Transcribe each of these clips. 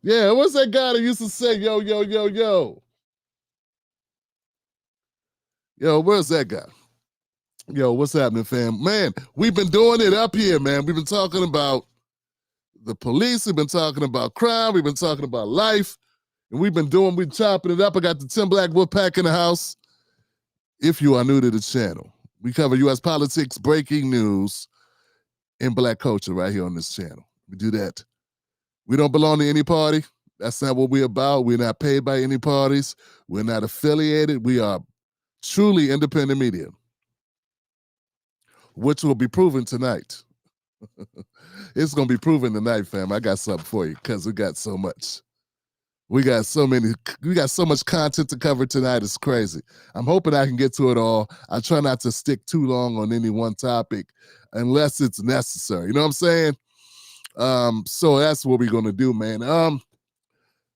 Yeah, what's that guy that used to say, yo, yo, yo, yo? Yo, where's that guy? Yo, what's happening, fam? Man, we've been doing it up here, man. We've been talking about the police. We've been talking about crime. We've been talking about life. And we've been chopping it up. I got the Tim Black Wolfpack in the house. If you are new to the channel, we cover U.S. politics, breaking news, and black culture right here on this channel. We do that. We don't belong to any party. That's not what we're about. We're not paid by any parties. We're not affiliated. We are truly independent media, which will be proven tonight. It's going to be proven tonight, fam. I got something for you because we got so much. We got so much content to cover tonight. It's crazy. I'm hoping I can get to it all. I try not to stick too long on any one topic unless it's necessary. You know what I'm saying? So that's what we're going to do, man.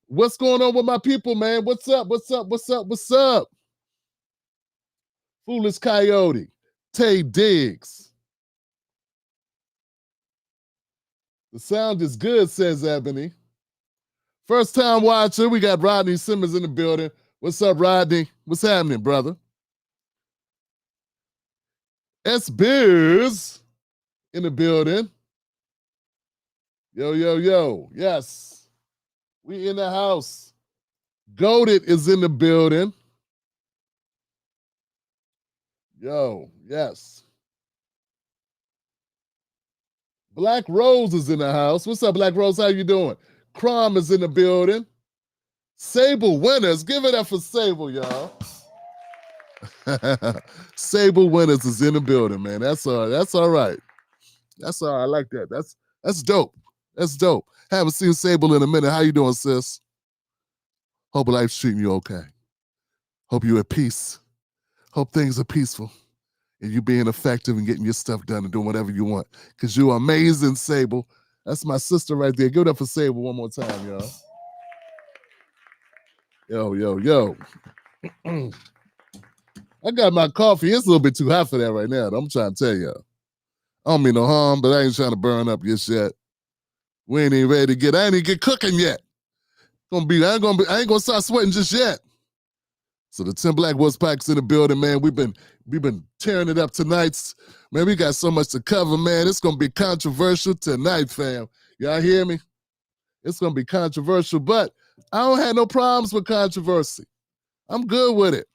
What's going on with my people, man? What's up? What's up? What's up? What's up? Foolish Coyote, Tay Diggs. The sound is good, says Ebony. First time watcher, we got Rodney Simmons in the building. What's up, Rodney? What's happening, brother? S-Biz in the building. Yo, yo, yo. Yes. We in the house. Goated is in the building. Yo, yes. Black Rose is in the house. What's up, Black Rose? How you doing? Crom is in the building. Sable Winners. Give it up for Sable, y'all. Sable Winners is in the building, man. That's all right. That's all right. That's all right. I like that. That's dope. That's dope. Haven't seen Sable in a minute. How you doing, sis? Hope life's treating you okay. Hope you're at peace. Hope things are peaceful. And you being effective and getting your stuff done and doing whatever you want. Because you're amazing, Sable. That's my sister right there. Give it up for Sable one more time, y'all. Yo, yo, yo. I got my coffee. It's a little bit too hot for that right now. I'm trying to tell y'all. I don't mean no harm, but I ain't trying to burn up just yet. We ain't even ready to I ain't even get cooking yet. I ain't gonna start sweating just yet. So the Tim Black Wolfpack's in the building, man. We've been tearing it up tonight. Man, we got so much to cover, man. It's gonna be controversial tonight, fam. Y'all hear me? It's gonna be controversial, but I don't have no problems with controversy. I'm good with it.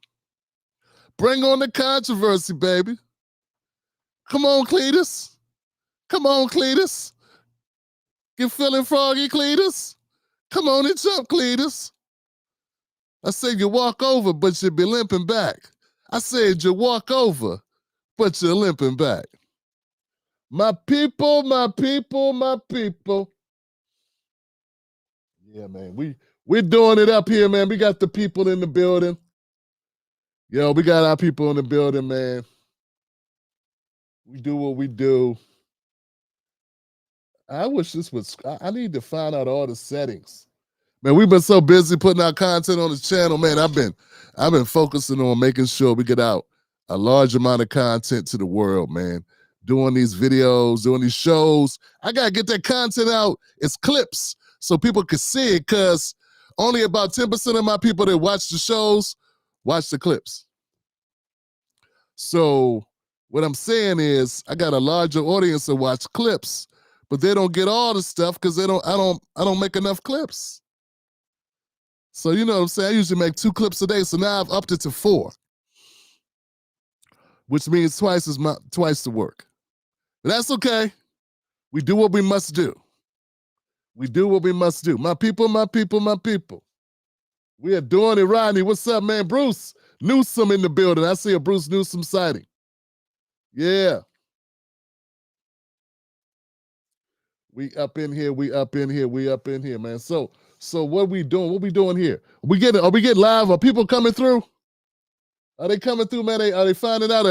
Bring on the controversy, baby. Come on, Cletus. Come on, Cletus. You feeling froggy, Cletus? Come on and jump, Cletus. I said you walk over, but you be limping back. I said you walk over, but you're limping back. My people, my people, my people. Yeah, man, we're doing it up here, man. We got the people in the building. Yo, we got our people in the building, man. We do what we do. I wish this was, I need to find out all the settings. Man, we've been so busy putting out content on the channel, man. I've been focusing on making sure we get out a large amount of content to the world, man. Doing these videos, doing these shows. I gotta get that content out. It's clips so people can see it, because only about 10% of my people that watch the shows watch the clips. So what I'm saying is I got a larger audience that watch clips, but they don't get all the stuff because I don't make enough clips. So you know what I'm saying? I usually make 2 clips a day, so now I've upped it to 4, which means twice the work. But that's okay. We do what we must do. We do what we must do. My people, my people, my people. We are doing it, Rodney. What's up, man? Bruce Newsom in the building. I see a Bruce Newsom sighting. Yeah. We up in here, man. So what we doing? What we doing here? Are we getting live? Are people coming through? Are they coming through, man? Are they finding out?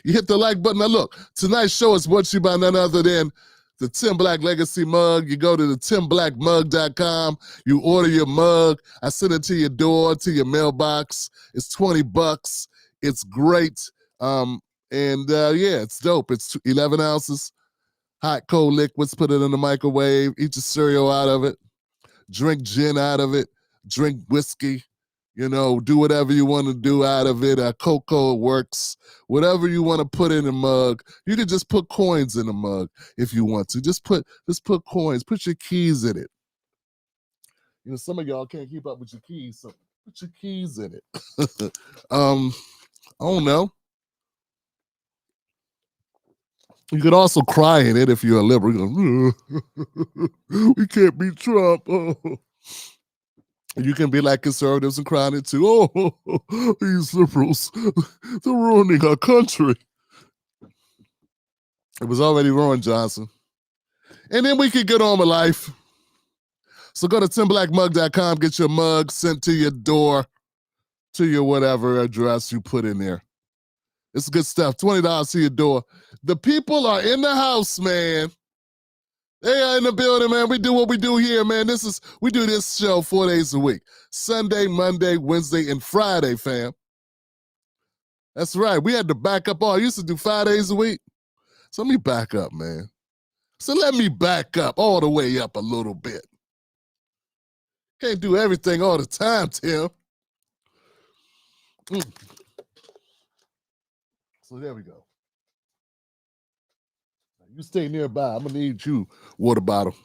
You hit the like button. Now look, tonight's show is brought to you by none other than the Tim Black Legacy Mug. You go to the timblackmug.com. You order your mug. I send it to your door, to your mailbox. It's $20. It's great. Yeah, it's dope. It's 11 ounces. Hot, cold liquids, put it in the microwave, eat your cereal out of it. drink gin out of it, drink whiskey, do whatever you want to do out of it. Cocoa works. Whatever you want to put in a mug, you can just put coins in a mug if you want to. Just put coins. Put your keys in it. Some of y'all can't keep up with your keys, so put your keys in it. I don't know. You could also cry in it if you're a liberal. You go, we can't beat Trump. Oh. You can be like conservatives and cry in it too. Oh, these liberals, they're ruining our country. It was already ruined, Johnson. And then we could get on with life. So go to timblackmug.com, get your mug sent to your door, to your whatever address you put in there. It's good stuff. $20 to your door. The people are in the house, man. They are in the building, man. We do what we do here, man. We do this show 4 days a week. Sunday, Monday, Wednesday, and Friday, fam. That's right. We had to back up all. I used to do 5 days a week. So let me back up, man. So let me back up all the way up a little bit. Can't do everything all the time, Tim. So there we go. You stay nearby. I'm going to need you, water bottle.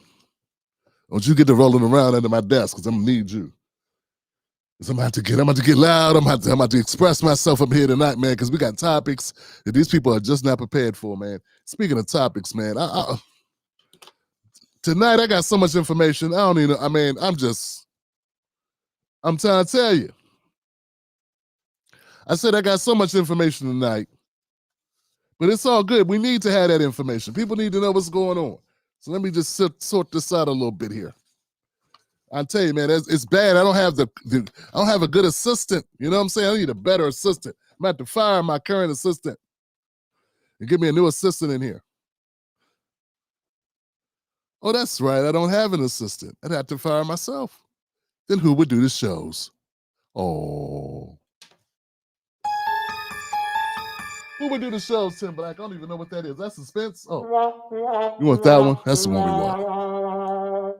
Don't you get to rolling around under my desk because I'm going to need you. I'm about to get loud. I'm about to express myself up here tonight, man, because we got topics that these people are just not prepared for, man. Speaking of topics, man, tonight I got so much information. I'm trying to tell you. I said I got so much information tonight, but it's all good. We need to have that information. People need to know what's going on. So let me just sort this out a little bit here. I tell you, man, it's bad. I don't have I don't have a good assistant. You know what I'm saying? I need a better assistant. I'm about to fire my current assistant and give me a new assistant in here. Oh, that's right. I don't have an assistant. I'd have to fire myself. Then who would do the shows? Oh. Who would do the shows, Tim Black? I don't even know what that is. That's suspense? Oh. You want that one? That's the one we want.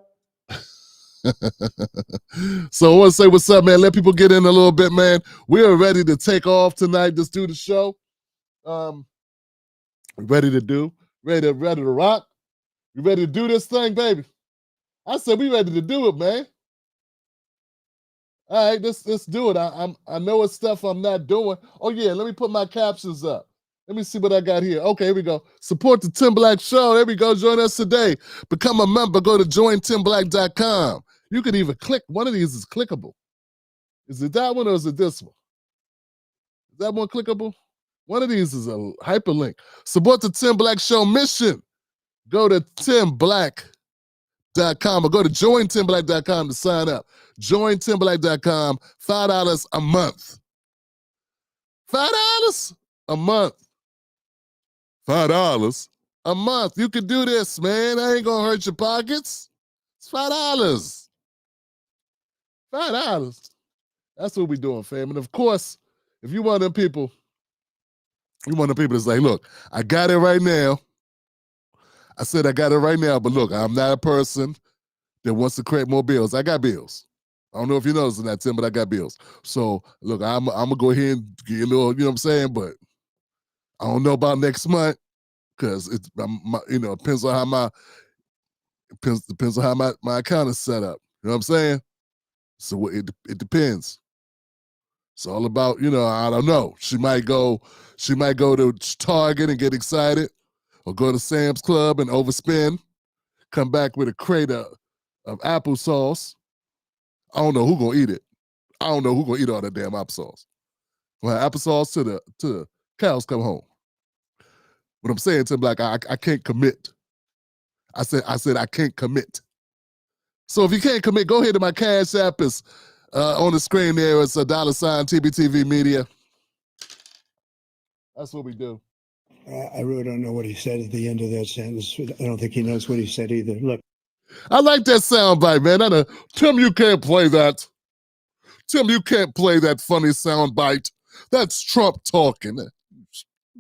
So I want to say what's up, man. Let people get in a little bit, man. We are ready to take off tonight. Just do the show. Ready to rock. You ready to do this thing, baby? I said we ready to do it, man. All right, let's do it. I know it's stuff I'm not doing. Oh yeah, let me put my captions up. Let me see what I got here. Okay, here we go. Support the Tim Black Show. There we go. Join us today. Become a member. Go to jointimblack.com. You can even click. One of these is clickable. Is it that one or is it this one? Is that one clickable? One of these is a hyperlink. Support the Tim Black Show mission. Go to timblack.com or go to jointimblack.com to sign up. Jointimblack.com. $5 a month. $5 a month. $5 a month. You can do this, man. I ain't gonna hurt your pockets. It's $5. $5. That's what we doing, fam. And of course, if you one of them people, that's like, look, I got it right now. I said I got it right now, but look, I'm not a person that wants to create more bills. I got bills. I don't know if you noticed that, Tim, but I got bills. So look, I'm gonna go ahead and get a little, you know what I'm saying? But I don't know about next month because it depends on how my account is set up. You know what I'm saying? So it depends. It's all about, I don't know. She might go to Target and get excited, or go to Sam's Club and overspend, come back with a crate of applesauce. I don't know who's gonna eat it. I don't know who's gonna eat all that damn applesauce. Well, applesauce to the cows come home. What I'm saying to him, like, I can't commit. I said I can't commit. So if you can't commit, go ahead to my Cash App. Is on the screen there. It's $sign TBTV Media. That's what we do. I really don't know what he said at the end of that sentence. I don't think he knows what he said either. Look. I like that soundbite, man. Tim, you can't play that. Tim, you can't play that funny soundbite. That's Trump talking.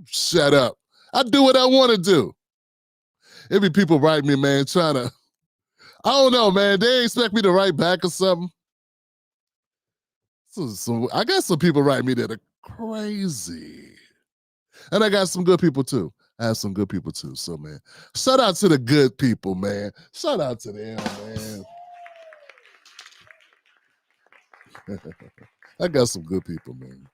Shut up. I do what I want to do. Every people write me, man, I don't know, man. They expect me to write back or something. So I got some people write me that are crazy. And I got some good people too. I have some good people too. So, man, shout out to the good people, man. Shout out to them, man. I got some good people, man.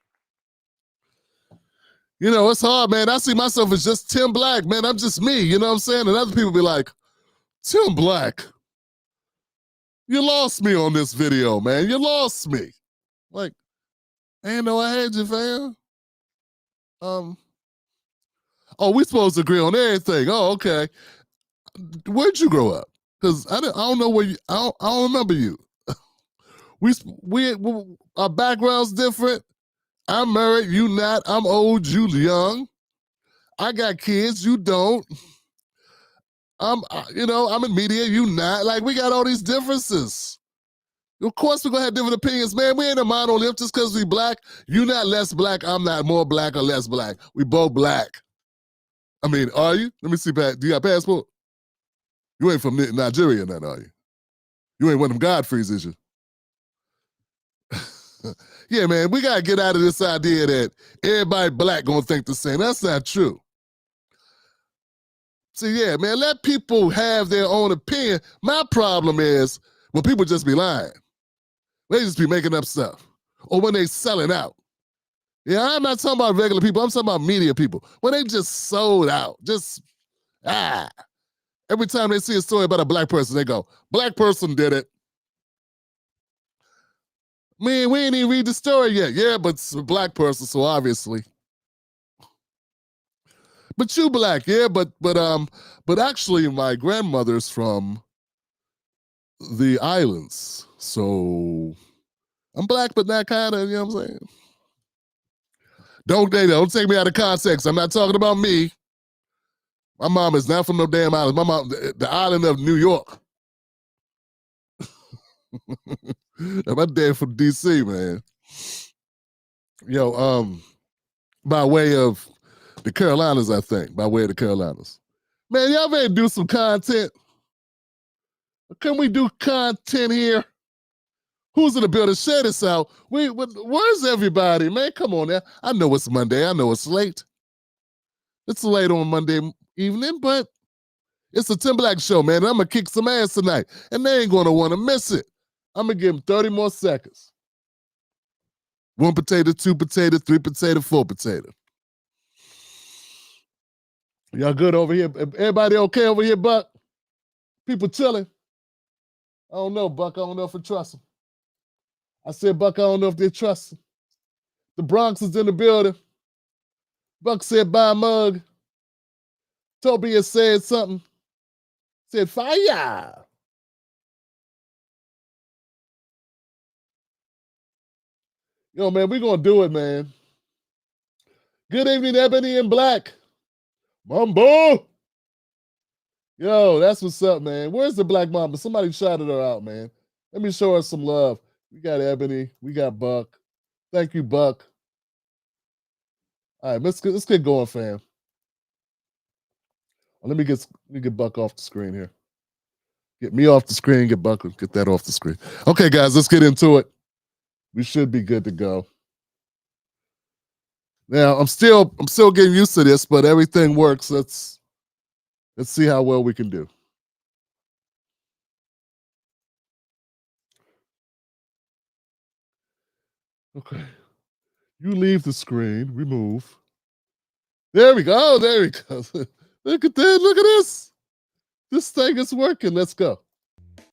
You know, it's hard, man. I see myself as just Tim Black, man. I'm just me, you know what I'm saying? And other people be like, Tim Black, you lost me on this video, man. You lost me. Like, I ain't know I had you, fam. Oh, we supposed to agree on everything. Oh, okay. Where'd you grow up? Because I don't know where you, I don't remember you. we our background's different. I'm married, you not. I'm old, you young. I got kids, you don't. I'm in media, you not. Like, we got all these differences. Of course we're gonna have different opinions, man. We ain't a monolith just because we black. You not less black, I'm not more black or less black. We both black. I mean, are you? Let me see, Pat. Do you got a passport? You ain't from Nigeria or nothing, are you? You ain't one of them Godfreys, is you? Yeah, man, we gotta get out of this idea that everybody black gonna think the same. That's not true. See, yeah, man, let people have their own opinion. My problem is when people just be lying. They just be making up stuff. Or when they selling out. Yeah, I'm not talking about regular people. I'm talking about media people. When they just sold out. Every time they see a story about a black person, they go, black person did it. Man, we ain't even read the story yet. Yeah, but it's a black person, so obviously. But you black, yeah, but actually my grandmother's from the islands. So I'm black, but not kind of, you know what I'm saying? Don't take me out of context. I'm not talking about me. My mom is not from no damn island. My mom, the island of New York. My dad from DC, man. Yo, by way of the Carolinas, I think. By way of the Carolinas. Man, y'all better do some content. Can we do content here? Who's in the building? Share this out. Where's everybody, man? Come on now. I know it's Monday. I know it's late. It's late on Monday evening, but it's a Tim Black show, man. And I'm going to kick some ass tonight. And they ain't going to want to miss it. I'm going to give them 30 more seconds. 1 potato, 2 potato, 3 potato, 4 potato. Y'all good over here? Everybody okay over here, Buck? People chilling? I don't know, Buck. I don't know if I trust them. I said, Buck, I don't know if they trust him. The Bronx is in the building. Buck said, buy a mug. Tobias said something. Said, fire. Yo, man, we gonna do it, man. Good evening, Ebony and Black. Mambo. Yo, that's what's up, man. Where's the Black Mamba? Somebody shouted her out, man. Let me show her some love. We got Ebony. We got Buck. Thank you, Buck. All right, let's get going, fam. Well, let me get Buck off the screen here. Get me off the screen, get Buck, get that off the screen. Okay, guys, let's get into it. We should be good to go. Now, I'm still getting used to this, but everything works. Let's see how well we can do. Okay. You leave the screen, remove. There we go. There we go. Look at that. Look at this. This thing is working. Let's go.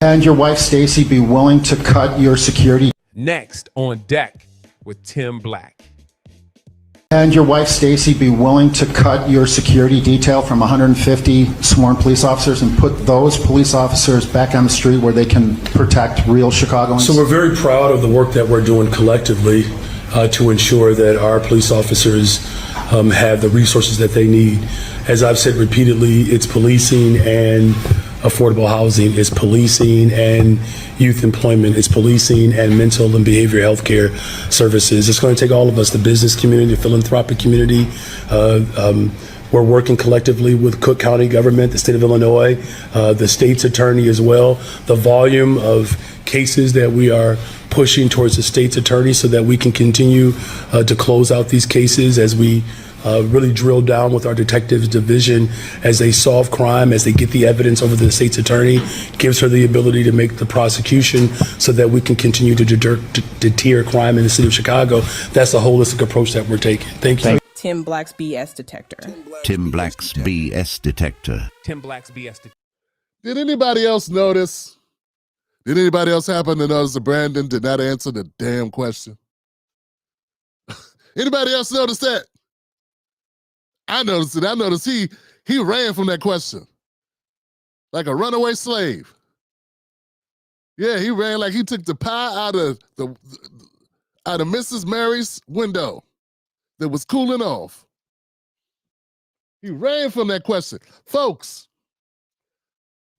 And your wife, Stacy, be willing to cut your security? Next on deck with Tim Black. And your wife, Stacy, be willing to cut your security detail from 150 sworn police officers and put those police officers back on the street where they can protect real Chicagoans? So we're very proud of the work that we're doing collectively to ensure that our police officers have the resources that they need. As I've said repeatedly, it's policing and affordable housing, it's policing and youth employment, it's policing and mental and behavioral health care services. It's going to take all of us, the business community, the philanthropic community, We're working collectively with Cook County government, the state of Illinois, the state's attorney as well. The volume of cases that we are pushing towards the state's attorney so that we can continue to close out these cases as we really drill down with our detectives division as they solve crime, as they get the evidence over to the state's attorney, gives her the ability to make the prosecution so that we can continue to deter crime in the city of Chicago. That's the holistic approach that we're taking. Thank you. Tim Black's BS detector. Tim Black's BS detector. Tim Black's BS detector. Did anybody else notice? Did anybody else happen to notice that Brandon did not answer the damn question? Anybody else notice that? I noticed it. I noticed he ran from that question like a runaway slave. Yeah, he ran like he took the pie out of Mrs. Mary's window that was cooling off. He ran from that question. Folks,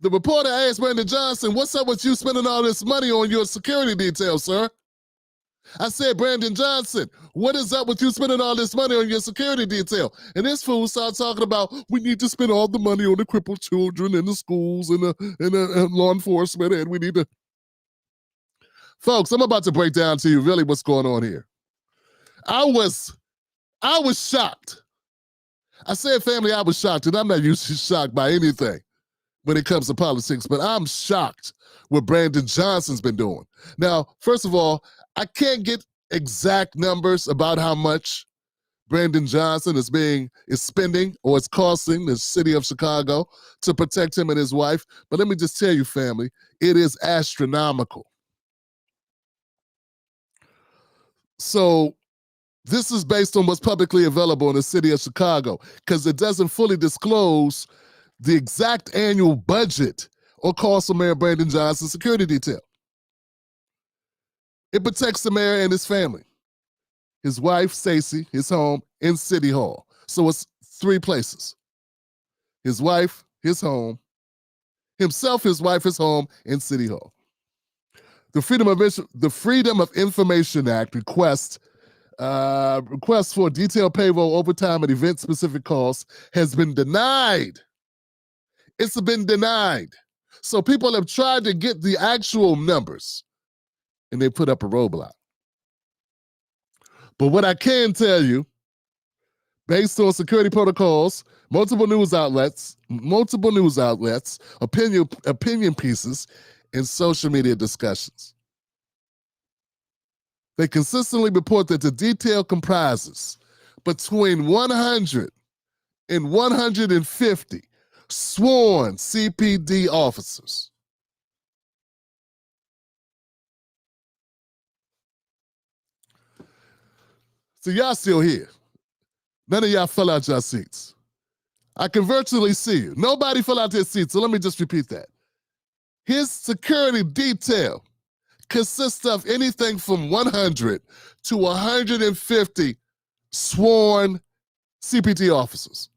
the reporter asked Brandon Johnson, what's up with you spending all this money on your security detail, sir? I said, Brandon Johnson, what is up with you spending all this money on your security detail? And this fool started talking about, we need to spend all the money on the crippled children in the schools and the law enforcement, and we need to... Folks, I'm about to break down to you really what's going on here. I was shocked. I said, family, I was shocked, and I'm not usually shocked by anything when it comes to politics, but I'm shocked what Brandon Johnson's been doing. Now, first of all, I can't get exact numbers about how much Brandon Johnson is spending or it's costing the city of Chicago to protect him and his wife. But let me just tell you, family, it is astronomical. So this is based on what's publicly available in the city of Chicago because it doesn't fully disclose the exact annual budget or cost of Mayor Brandon Johnson's security detail. It protects the mayor and his family, his wife, Stacey, his home, and City Hall. So it's 3 places. His wife, his home, himself, his wife, his home, and City Hall. The Freedom of Information Act request for detailed payroll, overtime, and event-specific costs has been denied. It's been denied. So people have tried to get the actual numbers, and they put up a roadblock. But what I can tell you, based on security protocols, multiple news outlets, opinion pieces, and social media discussions, they consistently report that the detail comprises between 100 and 150 sworn CPD officers. So y'all still here. None of y'all fell out your seats. I can virtually see you. Nobody fell out their seats, so let me just repeat that. His security detail consists of anything from 100 to 150 sworn CPT officers.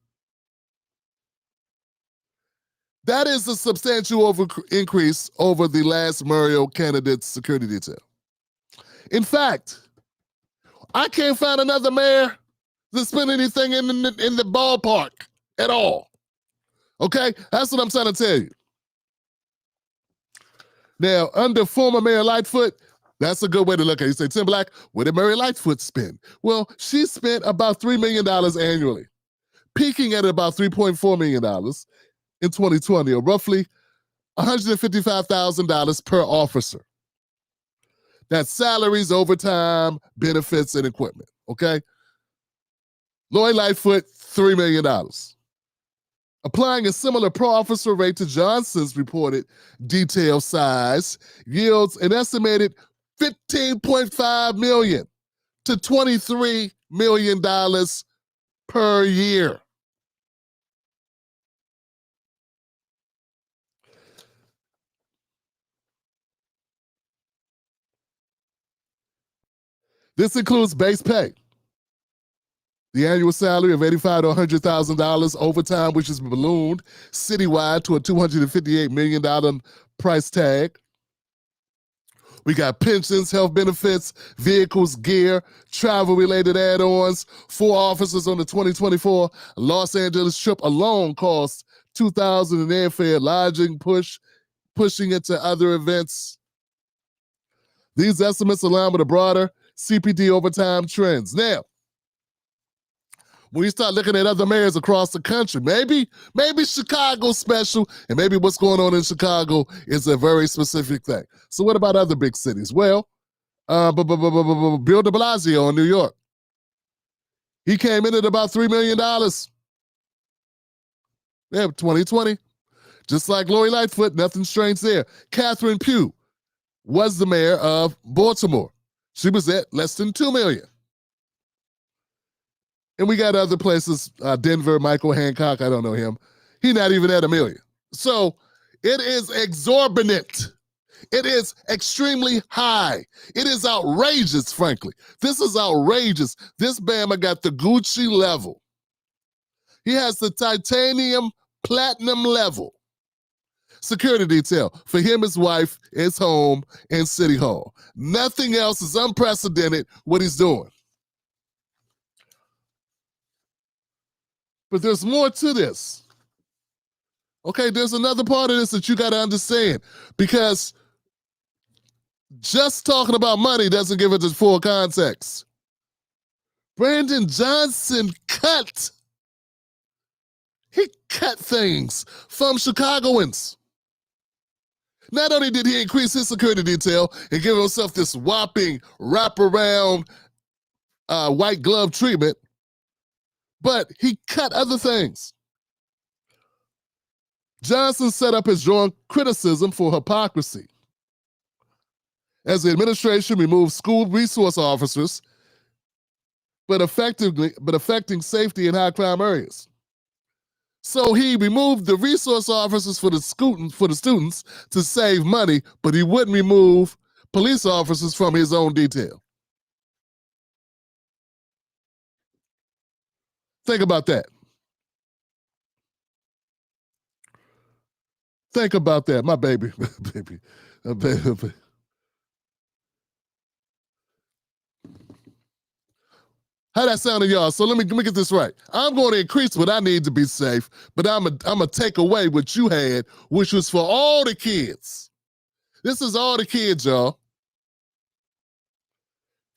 That is a substantial increase over the last mayoral candidate's security detail. In fact, I can't find another mayor that spent anything in the ballpark at all. Okay? That's what I'm trying to tell you. Now, under former Mayor Lightfoot, that's a good way to look at it. You say, Tim Black, what did Mary Lightfoot spend? Well, she spent about $3 million annually, peaking at about $3.4 million in 2020, or roughly $155,000 per officer. That's salaries, overtime, benefits, and equipment, okay? Lloyd Lightfoot, $3 million. Applying a similar per-officer rate to Johnson's reported detail size yields an estimated $15.5 million to $23 million per year. This includes base pay, the annual salary of $85,000 to $100,000, overtime, which is ballooned citywide to a $258 million price tag, We got pensions, health benefits, vehicles, gear, travel-related add-ons. 4 officers on the 2024 Los Angeles trip alone cost $2,000 in airfare, lodging, pushing into other events. These estimates align with the broader CPD overtime trends. Now, when you start looking at other mayors across the country, maybe Chicago's special, and maybe what's going on in Chicago is a very specific thing. So what about other big cities? Well, Bill de Blasio in New York. He came in at about $3 million. Yeah, 2020. Just like Lori Lightfoot, nothing strange there. Catherine Pugh was the mayor of Baltimore. She was at less than $2 million. And we got other places, Denver, Michael Hancock, I don't know him. He's not even at $1 million. So it is exorbitant. It is extremely high. It is outrageous, frankly. This is outrageous. This Bama got the Gucci level. He has the titanium platinum level security detail for him, his wife, his home, and City Hall. Nothing else is unprecedented what he's doing. But there's more to this. Okay, there's another part of this that you got to understand, because just talking about money doesn't give it the full context. Brandon Johnson cut things from Chicagoans. Not only did he increase his security detail and give himself this whopping wraparound white glove treatment, but he cut other things. Johnson set up his drawing criticism for hypocrisy, as the administration removed school resource officers, but affecting safety in high crime areas. So he removed the resource officers for the students to save money, but he wouldn't remove police officers from his own detail. Think about that. Think about that, my baby, baby. How that sound to y'all? So let me get this right. I'm going to increase what I need to be safe, but I'm gonna take away what you had, which was for all the kids. This is all the kids, y'all.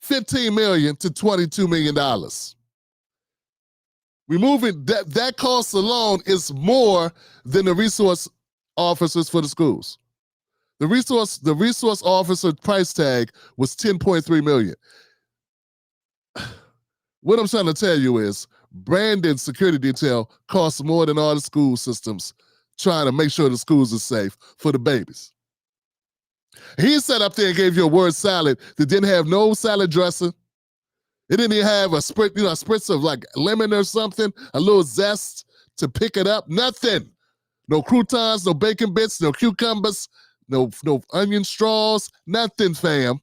$15 million to $22 million. Removing that cost alone is more than the resource officers for the schools. The resource officer price tag was $10.3 million. What I'm trying to tell you is Brandon's security detail costs more than all the school systems trying to make sure the schools are safe for the babies. He sat up there and gave you a word salad that didn't have no salad dressing. It didn't even have a spritz of like lemon or something, a little zest to pick it up. Nothing. No croutons, no bacon bits, no cucumbers, no onion straws, nothing, fam.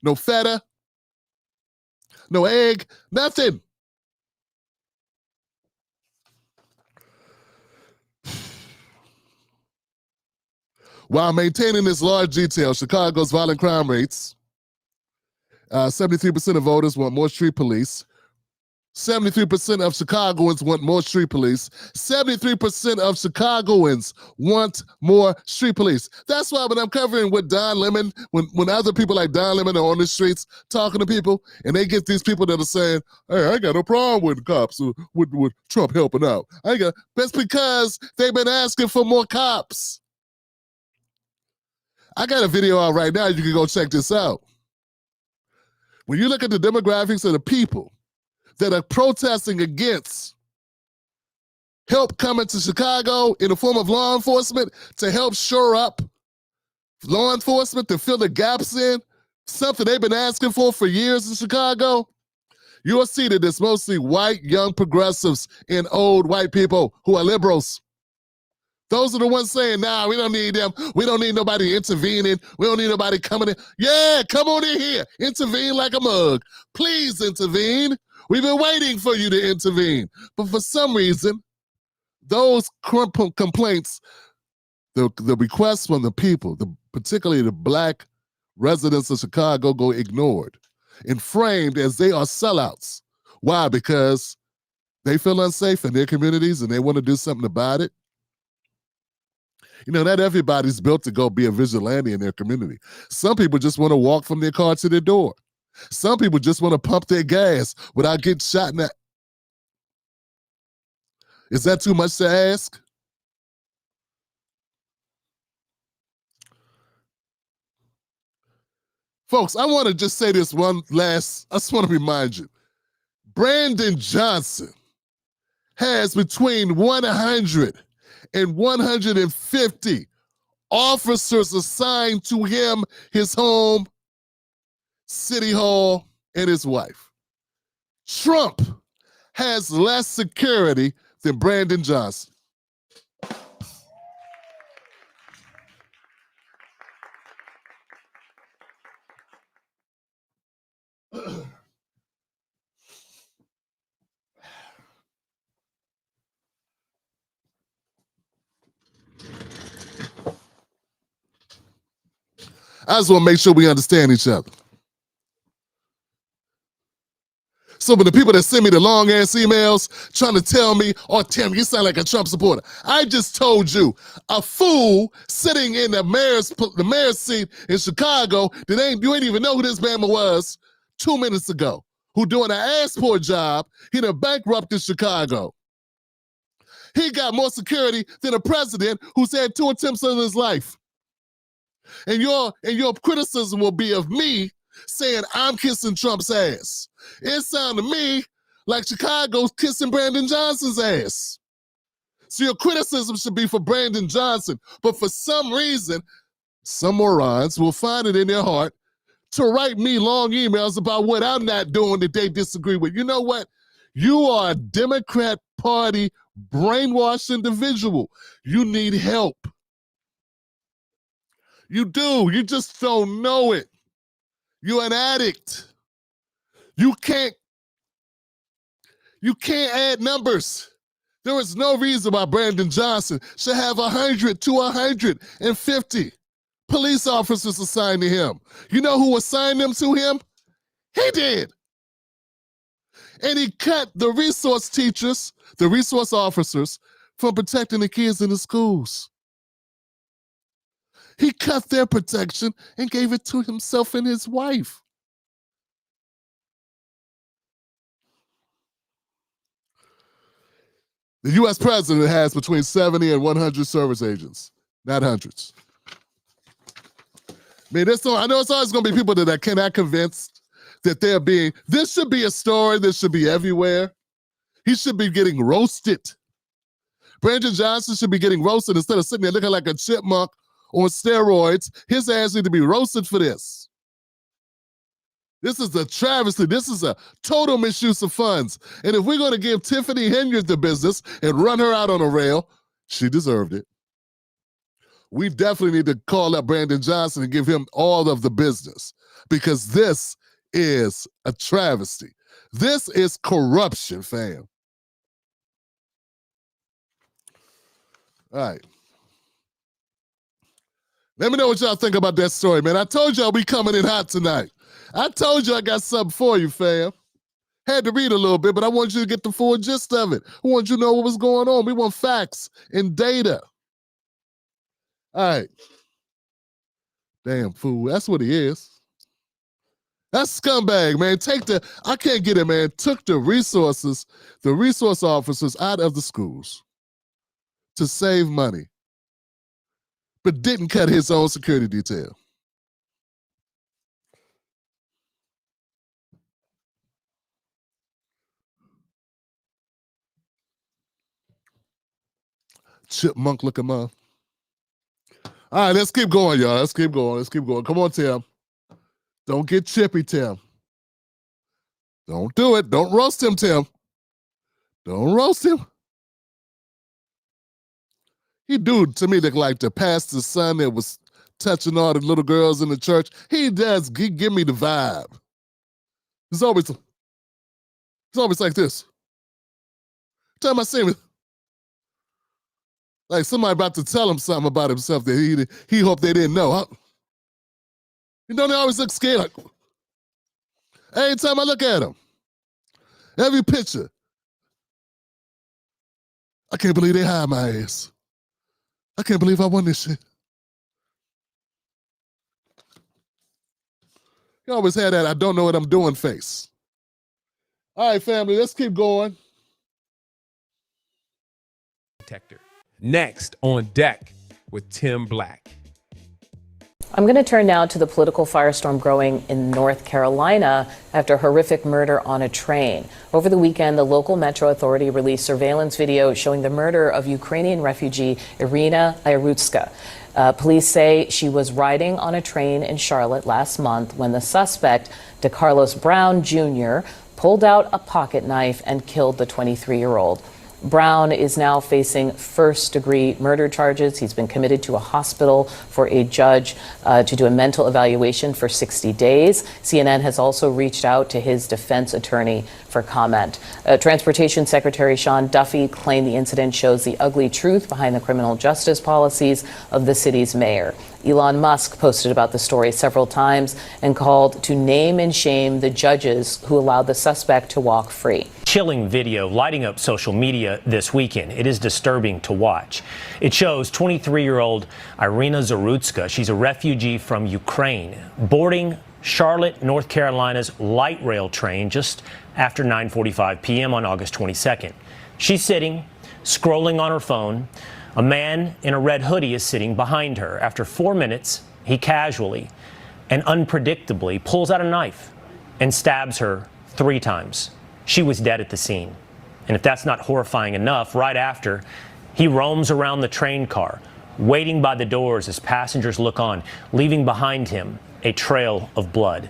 No feta, no egg, nothing. While maintaining this large detail, Chicago's violent crime rates, 73% of voters want more street police. 73% of Chicagoans want more street police. 73% of Chicagoans want more street police. That's why when I'm covering with Don Lemon, when other people like Don Lemon are on the streets talking to people, and they get these people that are saying, hey, I got no problem with cops, with Trump helping out. That's because they've been asking for more cops. I got a video out right now. You can go check this out. When you look at the demographics of the people that are protesting against help coming to Chicago in the form of law enforcement to help shore up law enforcement to fill the gaps in, something they've been asking for years in Chicago, you'll see that it's mostly white, young progressives and old white people who are liberals. Those are the ones saying, nah, we don't need them. We don't need nobody intervening. We don't need nobody coming in. Yeah, come on in here. Intervene like a mug. Please intervene. We've been waiting for you to intervene. But for some reason, those complaints, the requests from the people, particularly the Black residents of Chicago go ignored and framed as they are sellouts. Why? Because they feel unsafe in their communities and they want to do something about it. You know, not everybody's built to go be a vigilante in their community. Some people just want to walk from their car to their door. Some people just want to pump their gas without getting shot in that. Is that too much to ask? Folks, I want to just say this one last, I just want to remind you. Brandon Johnson has between 100 and 150 officers assigned to him, his home, City Hall, and his wife. Trump has less security than Brandon Johnson. I just want to make sure we understand each other. So when the people that send me the long ass emails trying to tell me, oh, Tim, you sound like a Trump supporter. I just told you, a fool sitting in the mayor's seat in Chicago that you ain't even know who this man was 2 minutes ago, who doing an ass poor job, he done bankrupted Chicago. He got more security than a president who's had 2 attempts on his life. And your criticism will be of me saying I'm kissing Trump's ass. It sounded to me like Chicago's kissing Brandon Johnson's ass. So your criticism should be for Brandon Johnson. But for some reason, some morons will find it in their heart to write me long emails about what I'm not doing that they disagree with. You know what? You are a Democrat Party brainwashed individual. You need help. You do. You just don't know it. You're an addict. You can't add numbers. There is no reason why Brandon Johnson should have 100 to 150 police officers assigned to him. You know who assigned them to him? He did. And he cut the resource teachers, the resource officers, from protecting the kids in the schools. He cut their protection and gave it to himself and his wife. The U.S. president has between 70 and 100 service agents, not hundreds. I mean, I know it's always going to be people that are not convinced that this should be a story that should be everywhere. He should be getting roasted. Brandon Johnson should be getting roasted instead of sitting there looking like a chipmunk on steroids. His ass need to be roasted for this. This is a travesty. This is a total misuse of funds. And if we're going to give Tiffany Henyard the business and run her out on a rail, she deserved it. We definitely need to call up Brandon Johnson and give him all of the business, because this is a travesty. This is corruption, fam. All right. Let me know what y'all think about that story, man. I told y'all we coming in hot tonight. I told you I got something for you, fam. Had to read a little bit, but I want you to get the full gist of it. I want you to know what was going on. We want facts and data. All right. Damn fool. That's what he is. That's scumbag, man. I can't get it, man. Took the resource officers out of the schools to save money, but didn't cut his own security detail. Chipmunk looking mom. All right, let's keep going, y'all. Let's keep going. Come on, Tim. Don't get chippy, Tim. Don't do it. Don't roast him, Tim. Don't roast him. He do, to me, look like the pastor's son that was touching all the little girls in the church. He does. He give me the vibe. It's always like this. Every time I see him, like somebody about to tell him something about himself that he hoped they didn't know. You know, they always look scared. Like, every time I look at them, every picture, I can't believe they hired my ass. I can't believe I won this shit. You always had that I don't know what I'm doing face. All right, family, let's keep going. Detector. Next on deck with Tim Black. I'm going to turn now to the political firestorm growing in North Carolina after a horrific murder on a train. Over the weekend, the local Metro Authority released surveillance video showing the murder of Ukrainian refugee Irina Yaryutska. Police say she was riding on a train in Charlotte last month when the suspect, DeCarlos Brown Jr., pulled out a pocket knife and killed the 23-year-old. Brown is now facing first-degree murder charges. He's been committed to a hospital for a judge to do a mental evaluation for 60 days. CNN has also reached out to his defense attorney for comment. Transportation Secretary Sean Duffy claimed the incident shows the ugly truth behind the criminal justice policies of the city's mayor. Elon Musk posted about the story several times and called to name and shame the judges who allowed the suspect to walk free. Chilling video lighting up social media this weekend. It is disturbing to watch. It shows 23-year-old Irina Yaryutska. She's a refugee from Ukraine, boarding Charlotte, North Carolina's light rail train just after 9:45 p.m. on August 22nd. She's sitting, scrolling on her phone. A man in a red hoodie is sitting behind her. After 4 minutes, he casually and unpredictably pulls out a knife and stabs her 3 times. She was dead at the scene. And if that's not horrifying enough, right after, he roams around the train car, waiting by the doors as passengers look on, leaving behind him a trail of blood.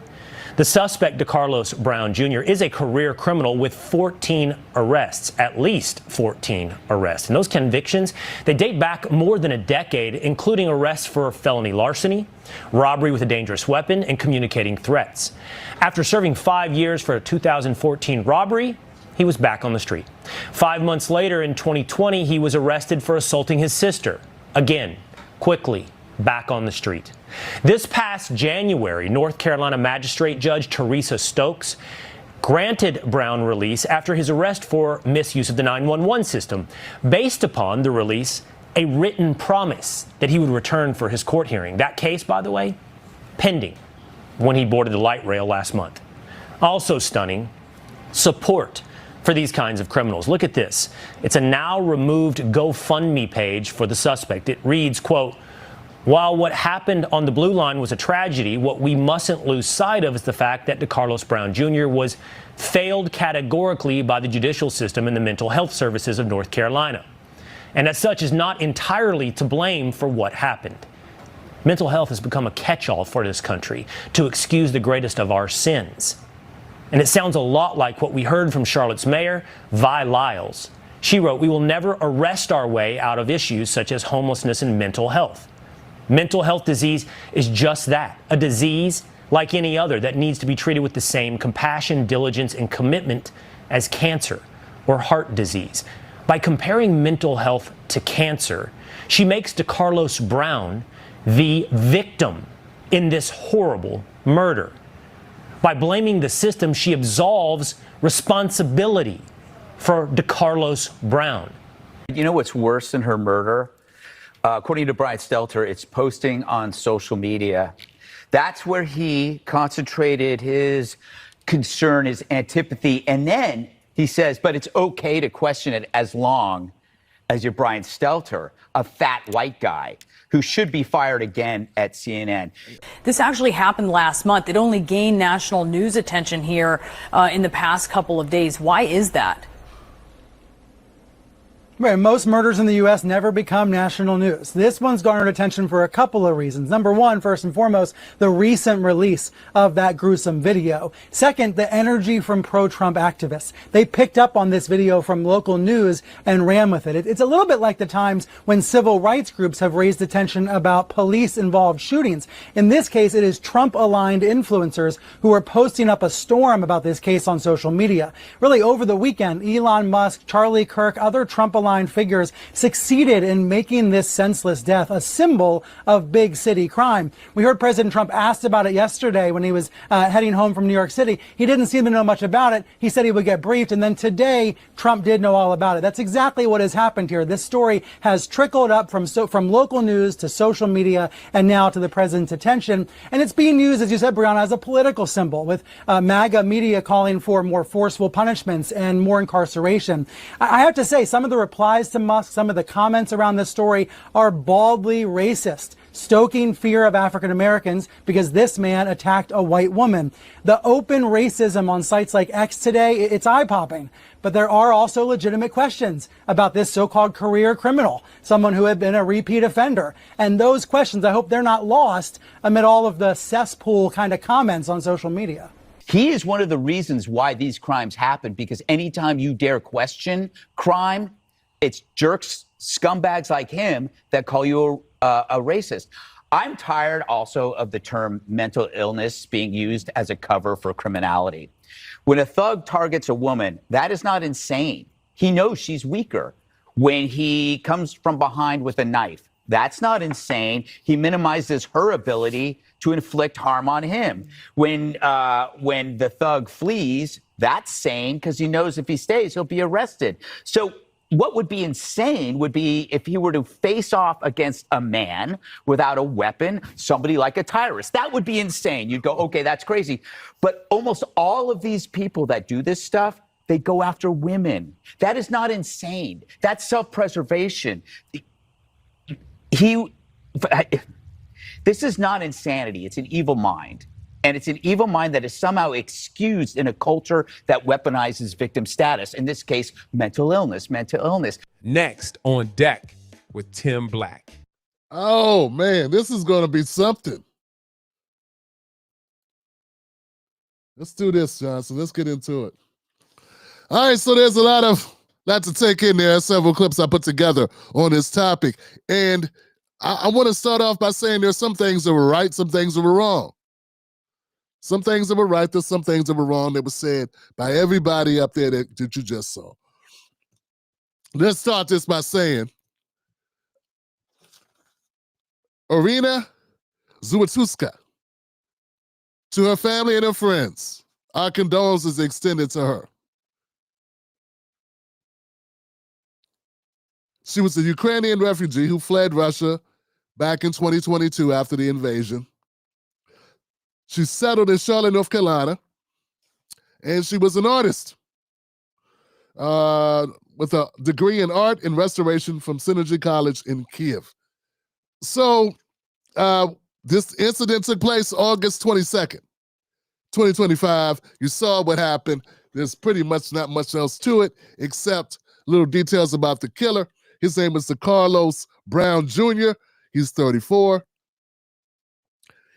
The suspect, DeCarlos Brown Jr., is a career criminal with 14 arrests, at least 14 arrests. And those convictions, they date back more than a decade, including arrests for felony larceny, robbery with a dangerous weapon, and communicating threats. After serving 5 years for a 2014 robbery, he was back on the street. 5 months later, in 2020, he was arrested for assaulting his sister. Again, quickly back on the street. This past January, North Carolina Magistrate Judge Teresa Stokes granted Brown release after his arrest for misuse of the 911 system, based upon the release, a written promise that he would return for his court hearing. That case, by the way, pending when he boarded the light rail last month. Also stunning, support for these kinds of criminals. Look at this. It's a now removed GoFundMe page for the suspect. It reads, quote, "While what happened on the Blue Line was a tragedy, what we mustn't lose sight of is the fact that DeCarlos Brown Jr. was failed categorically by the judicial system and the mental health services of North Carolina, and as such is not entirely to blame for what happened. Mental health has become a catch-all for this country to excuse the greatest of our sins." And it sounds a lot like what we heard from Charlotte's mayor, Vi Lyles. She wrote, "We will never arrest our way out of issues such as homelessness and mental health. Mental health disease is just that, a disease like any other that needs to be treated with the same compassion, diligence, and commitment as cancer or heart disease." By comparing mental health to cancer, she makes DeCarlos Brown the victim in this horrible murder. By blaming the system, she absolves responsibility for DeCarlos Brown. You know what's worse than her murder? According to Brian Stelter, it's posting on social media. That's where he concentrated his concern, his antipathy. And then he says, but it's okay to question it as long as you're Brian Stelter, a fat white guy who should be fired again at CNN. This actually happened last month. It only gained national news attention here in the past couple of days. Why is that? Right, most murders in the U.S. never become national news. This one's garnered attention for a couple of reasons. Number one, first and foremost, the recent release of that gruesome video. Second, the energy from pro-Trump activists. They picked up on this video from local news and ran with it. It's a little bit like the times when civil rights groups have raised attention about police-involved shootings. In this case, it is Trump-aligned influencers who are posting up a storm about this case on social media. Really, over the weekend, Elon Musk, Charlie Kirk, other Trump-aligned frontline figures succeeded in making this senseless death a symbol of big city crime. We heard President Trump asked about it yesterday when he was heading home from New York City. He didn't seem to know much about it. He said he would get briefed, and then today Trump did know all about it. That's exactly what has happened here. This story has trickled up from local news to social media and now to the president's attention, and it's being used, as you said, Brianna, as a political symbol, with MAGA media calling for more forceful punishments and more incarceration. I have to say, some of the replies to Musk, some of the comments around this story are baldly racist, stoking fear of African Americans because this man attacked a white woman. The open racism on sites like X today, it's eye-popping. But there are also legitimate questions about this so-called career criminal, someone who had been a repeat offender. And those questions, I hope they're not lost amid all of the cesspool kind of comments on social media. He is one of the reasons why these crimes happen, because anytime you dare question crime, it's jerks, scumbags like him that call you a racist. I'm tired also of the term mental illness being used as a cover for criminality. When a thug targets a woman, that is not insane. He knows she's weaker. When he comes from behind with a knife, that's not insane. He minimizes her ability to inflict harm on him. When the thug flees, that's sane because he knows if he stays, he'll be arrested. So what would be insane would be if he were to face off against a man without a weapon, somebody like a Tyrus. That would be insane. You'd go, okay, that's crazy. But almost all of these people that do this stuff, they go after women. That is not insane. That's self-preservation. This is not insanity. It's an evil mind. And it's an evil mind that is somehow excused in a culture that weaponizes victim status. In this case, mental illness. Next on Deck with Tim Black. Oh, man, this is going to be something. Let's do this, Johnson. Let's get into it. All right, so there's a lot to take in there. Several clips I put together on this topic. And I want to start off by saying there's some things that were right, some things that were wrong. Some things that were right, there's some things that were wrong that were said by everybody up there that you just saw. Let's start this by saying, Irina Zhutuska, to her family and her friends, our condolences extended to her. She was a Ukrainian refugee who fled Russia back in 2022 after the invasion. She settled in Charlotte, North Carolina, and she was an artist with a degree in art and restoration from Synergy College in Kiev. So this incident took place August 22nd, 2025. You saw what happened. There's pretty much not much else to it except little details about the killer. His name is Carlos Brown Jr. He's 34.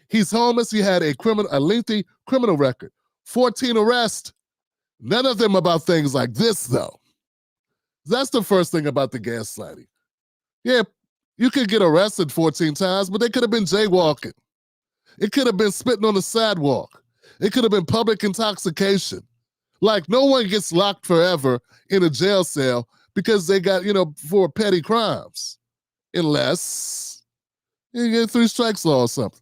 He's homeless. He had a lengthy criminal record, 14 arrests. None of them about things like this, though. That's the first thing about the gaslighting. Yeah, you could get arrested 14 times, but they could have been jaywalking. It could have been spitting on the sidewalk. It could have been public intoxication. Like, no one gets locked forever in a jail cell because they got, for petty crimes. Unless you get 3 strikes law or something.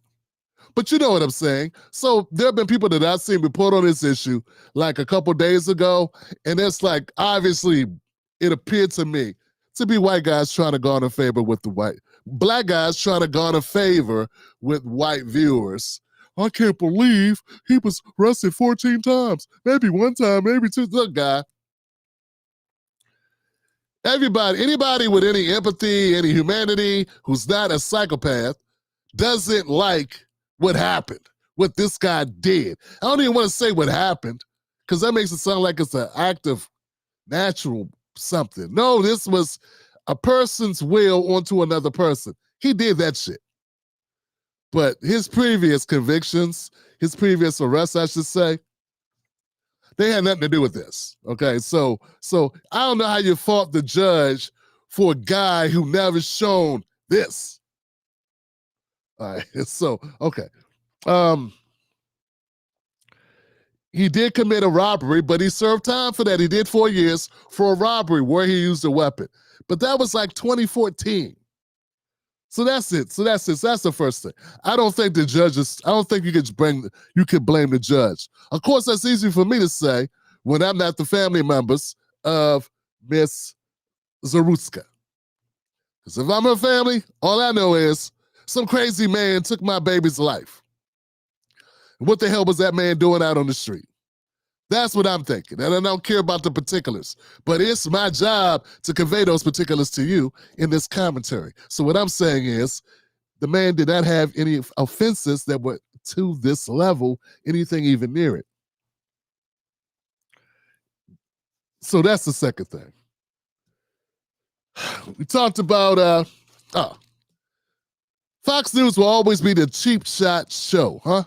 But you know what I'm saying. So there have been people that I've seen report on this issue like a couple days ago, and it's like, obviously, it appeared to me to be white guys trying to garner favor with black guys trying to garner favor with white viewers. I can't believe he was arrested 14 times. Maybe 1 time, maybe 2. Look, guy. Anybody with any empathy, any humanity, who's not a psychopath, doesn't like what happened, what this guy did. I don't even want to say what happened, because that makes it sound like it's an act of natural something. No, this was a person's will onto another person. He did that shit. But his previous convictions, his previous arrests, I should say, they had nothing to do with this. Okay, so I don't know how you fault the judge for a guy who never shown this. All right, so, okay. He did commit a robbery, but he served time for that. He did 4 years for a robbery where he used a weapon. But that was like 2014. So that's it. So that's the first thing. I don't think the judges, I don't think you could blame the judge. Of course, that's easy for me to say when I'm not the family members of Miss Zarutska. Because if I'm her family, all I know is some crazy man took my baby's life. What the hell was that man doing out on the street? That's what I'm thinking. And I don't care about the particulars. But it's my job to convey those particulars to you in this commentary. So what I'm saying is the man did not have any offenses that were to this level, anything even near it. So that's the second thing. We talked about, Fox News will always be the cheap shot show, huh?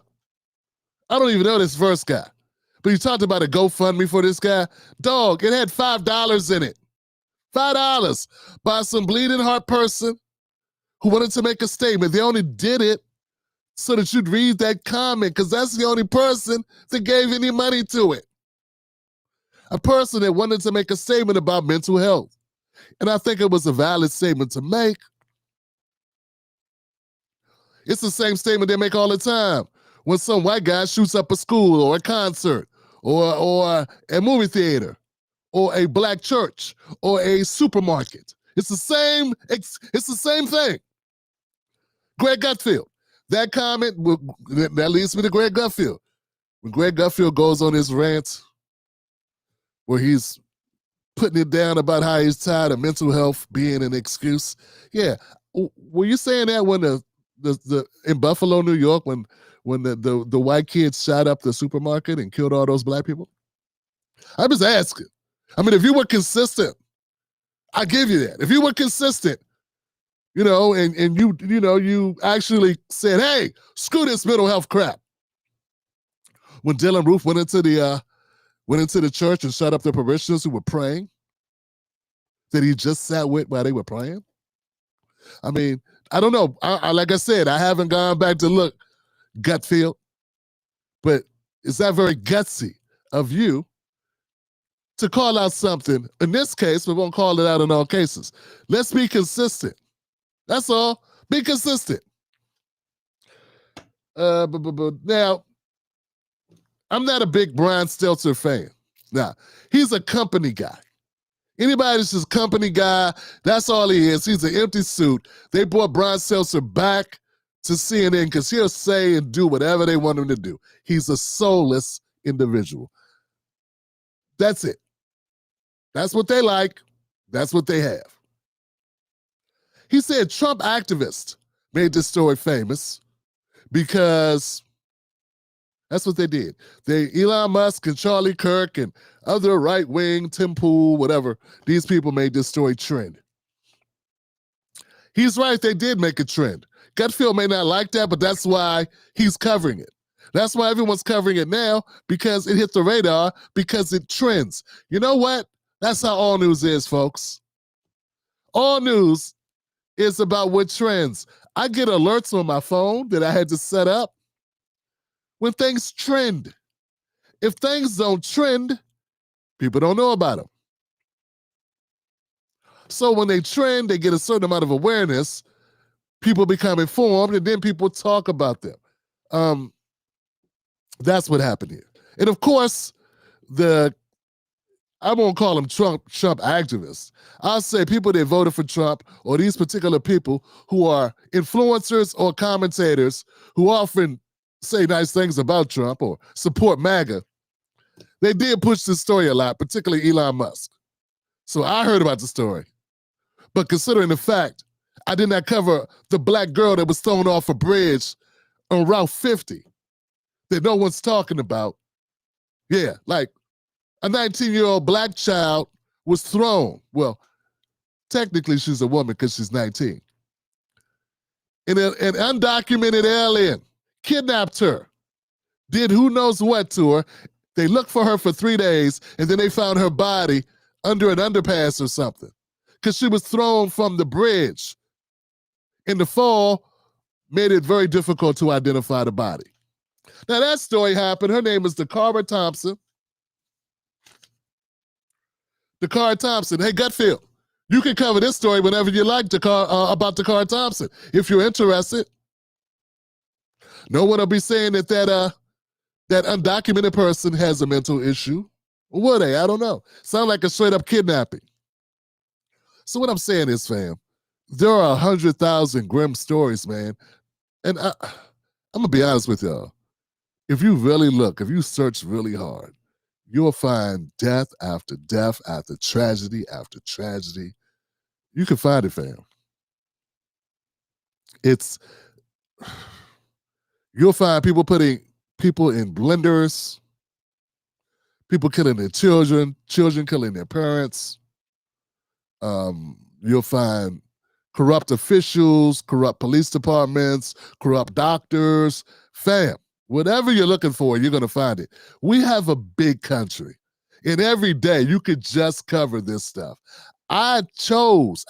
I don't even know this first guy. But you talked about a GoFundMe for this guy. Dog, it had $5 in it. $5 by some bleeding heart person who wanted to make a statement. They only did it so that you'd read that comment because that's the only person that gave any money to it. A person that wanted to make a statement about mental health. And I think it was a valid statement to make. It's the same statement they make all the time. When some white guy shoots up a school or a concert or a movie theater or a black church or a supermarket. It's the same thing. Greg Gutfield. That comment, that leads me to Greg Gutfield. When Greg Gutfield goes on his rant where he's putting it down about how he's tired of mental health being an excuse. Yeah. Were you saying that when in Buffalo, New York, when the white kids shot up the supermarket and killed all those black people? I'm just asking. I mean, if you were consistent, I give you that. If you were consistent, and you actually said, hey, screw this mental health crap. When Dylan Roof went into the church and shut up the parishioners who were praying, that he just sat with while they were praying. I mean, I don't know. Like I said, I haven't gone back to look, Gutfield, but is that very gutsy of you to call out something? In this case, we won't call it out in all cases. Let's be consistent. That's all. Be consistent. Now, I'm not a big Brian Stelter fan. Now, he's a company guy. Anybody that's just company guy, that's all he is. He's an empty suit. They brought Brian Stelter back to CNN because he'll say and do whatever they want him to do. He's a soulless individual. That's it. That's what they like. That's what they have. He said Trump activists made this story famous because that's what they did. Elon Musk and Charlie Kirk and other right-wing, Tim Pool, whatever, these people made this story trend. He's right, they did make a trend. Gutfield may not like that, but that's why he's covering it. That's why everyone's covering it now, because it hit the radar, because it trends. You know what? That's how all news is, folks. All news is about what trends. I get alerts on my phone that I had to set up when things trend. If things don't trend, people don't know about them. So when they trend, they get a certain amount of awareness, people become informed, and then people talk about them. That's what happened here. And of course, I won't call them Trump activists. I'll say people that voted for Trump, or these particular people who are influencers or commentators who often say nice things about Trump or support MAGA. They did push this story a lot, particularly Elon Musk. So I heard about the story. But considering the fact I did not cover the black girl that was thrown off a bridge on Route 50 that no one's talking about. Yeah, like a 19-year-old black child was thrown. Well, technically she's a woman because she's 19. And an undocumented alien kidnapped her, did who knows what to her. They looked for her for 3 days, and then they found her body under an underpass or something because she was thrown from the bridge. And the fall made it very difficult to identify the body. Now that story happened. Her name is Dakara Thompson. Dakara Thompson. Hey, Gutfield, you can cover this story whenever you like, about Dakara Thompson, if you're interested. No one will be saying that that undocumented person has a mental issue. Or were they? I don't know. Sound like a straight up kidnapping. So what I'm saying is, fam, there are 100,000 grim stories, man. And I'm going to be honest with y'all. If you really look, if you search really hard, you'll find death after death after tragedy after tragedy. You can find it, fam. You'll find people putting people in blenders, people killing their children, children killing their parents. You'll find corrupt officials, corrupt police departments, corrupt doctors. Fam, whatever you're looking for, you're going to find it. We have a big country, and every day you could just cover this stuff. I choose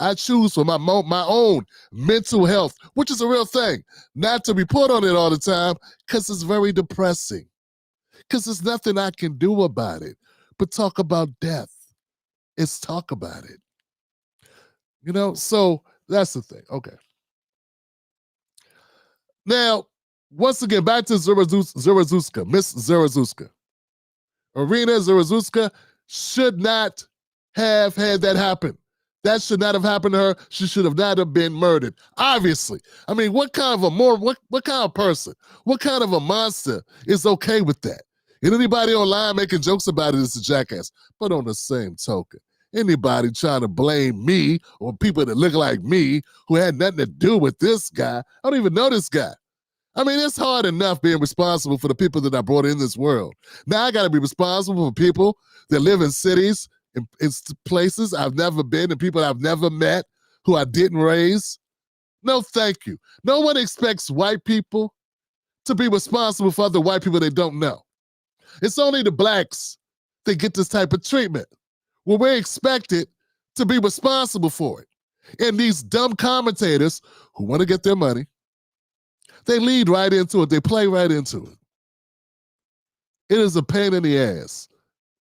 for my own mental health, which is a real thing, not to report on it all the time because it's very depressing, because there's nothing I can do about it but talk about death. It's talk about it. You know, so that's the thing. Okay. Now, once again, back to Zarazuzka, Miss Zarazuzka. Irina Zarazuzka should not have had that happen. That should not have happened to her. She should have not have been murdered. Obviously. I mean, what kind of person, what kind of a monster is okay with that? And anybody online making jokes about it is a jackass. But on the same token, anybody trying to blame me or people that look like me who had nothing to do with this guy, I don't even know this guy. I mean, it's hard enough being responsible for the people that I brought in this world. Now I got to be responsible for people that live in cities, in places I've never been, and people I've never met who I didn't raise. No, thank you. No one expects white people to be responsible for other white people they don't know. It's only the blacks that get this type of treatment. Well, we're expected to be responsible for it. And these dumb commentators who want to get their money, they lead right into it. They play right into it. It is a pain in the ass.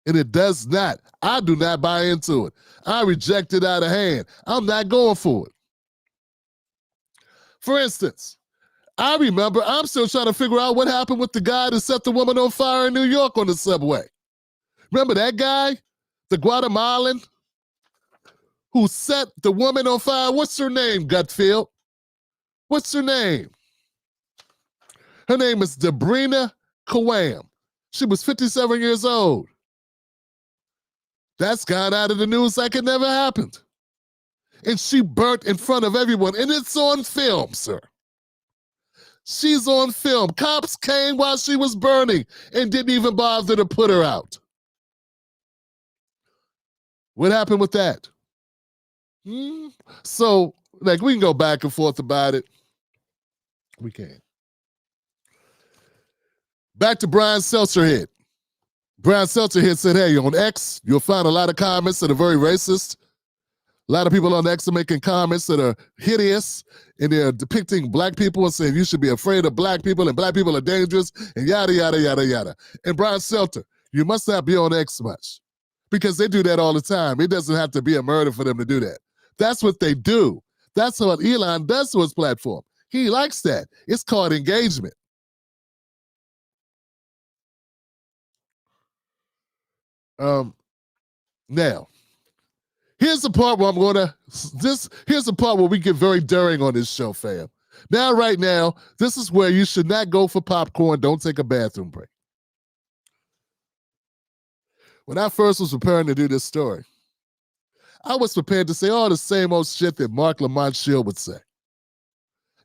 And it does not. I do not buy into it. I reject it out of hand. I'm not going for it. For instance, I remember, I'm still trying to figure out what happened with the guy that set the woman on fire in New York on the subway. Remember that guy? The Guatemalan who set the woman on fire? What's her name, Gutfield? What's her name? Her name is Debrina Kawam. She was 57 years old. That's gone out of the news like it never happened. And she burnt in front of everyone, and it's on film, sir. She's on film. Cops came while she was burning and didn't even bother to put her out. What happened with that? So, like, we can go back and forth about it. We can. Back to Brian Seltzerhead. Brian Seltzerhead said, hey, on X, you'll find a lot of comments that are very racist. A lot of people on X are making comments that are hideous, and they're depicting black people and saying you should be afraid of black people and black people are dangerous and yada, yada, yada, yada. And Brian Seltzer, you must not be on X much because they do that all the time. It doesn't have to be a murder for them to do that. That's what they do. That's what Elon does to his platform. He likes that. It's called engagement. Now, here's the part where here's the part where we get very daring on this show, fam. Now, right now, this is where you should not go for popcorn. Don't take a bathroom break. When I first was preparing to do this story, I was prepared to say all the same old shit that Mark Lamont Shield would say.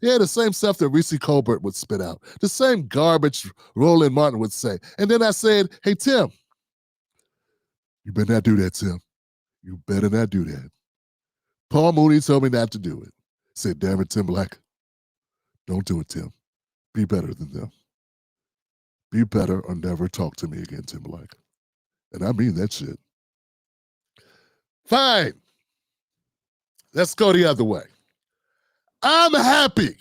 Yeah, the same stuff that Reese Colbert would spit out. The same garbage Roland Martin would say. And then I said, hey, Tim, you better not do that, Tim. You better not do that. Paul Mooney told me not to do it. Said, damn it, Tim Black. Don't do it, Tim. Be better than them. Be better or never talk to me again, Tim Black. And I mean that shit. Fine. Let's go the other way. I'm happy.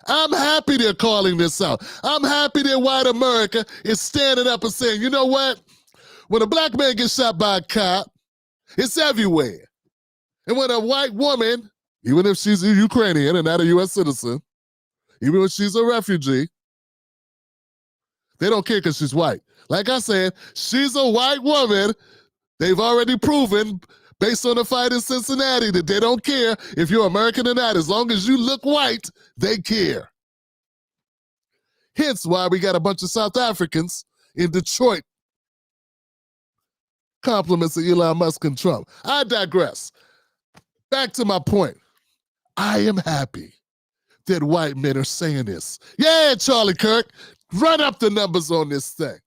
I'm happy they're calling this out. I'm happy that white America is standing up and saying, you know what? When a black man gets shot by a cop, it's everywhere. And when a white woman, even if she's a Ukrainian and not a U.S. citizen, even if she's a refugee, they don't care because she's white. Like I said, she's a white woman. They've already proven, based on the fight in Cincinnati, that they don't care if you're American or not. As long as you look white, they care. Hence why we got a bunch of South Africans in Detroit. Compliments of Elon Musk and Trump. I digress. Back to my point. I am happy that white men are saying this. Yeah, Charlie Kirk, run up the numbers on this thing.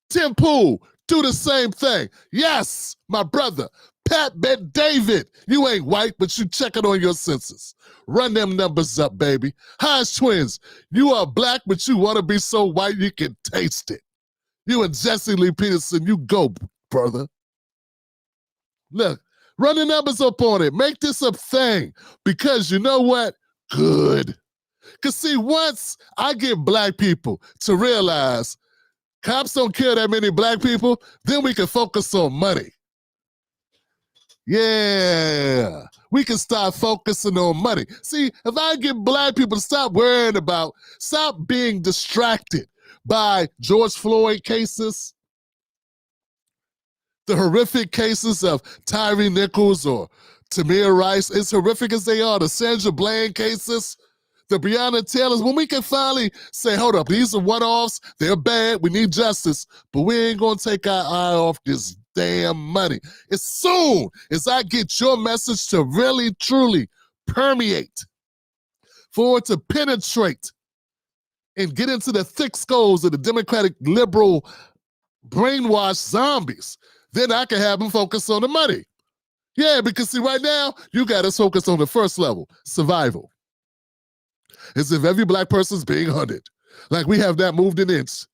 Tim Pool, do the same thing. Yes, my brother. Pat Bet David, you ain't white, but you checking on your census. Run them numbers up, baby. Hodge Twins, you are black, but you want to be so white you can taste it. You and Jesse Lee Peterson, you go, brother. Look, run the numbers up on it. Make this a thing. Because you know what? Good. Because see, once I get black people to realize cops don't kill that many black people, then we can focus on money. Yeah, we can start focusing on money. See, if I get black people to stop worrying about, stop being distracted by George Floyd cases, the horrific cases of Tyree Nichols or Tamir Rice, as horrific as they are, the Sandra Bland cases, the Breonna Taylors, when we can finally say, hold up, these are one-offs, they're bad, we need justice, but we ain't gonna take our eye off this damn money. As soon as I get your message to really, truly permeate, for it to penetrate and get into the thick skulls of the Democratic liberal brainwashed zombies, then I can have them focus on the money. Yeah, because see, right now, you got us focused on the first level, survival. As if every black person's being hunted. Like we have not moved an inch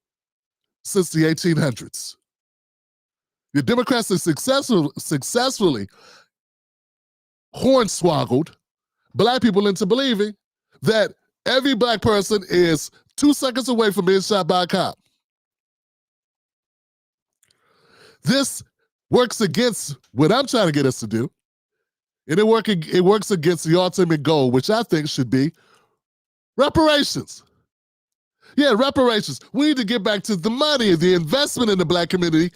since the 1800s. The Democrats have successfully hornswoggled black people into believing that every black person is 2 seconds away from being shot by a cop. This works against what I'm trying to get us to do, and it works against the ultimate goal, which I think should be reparations. Yeah, reparations. We need to get back to the money, the investment in the black community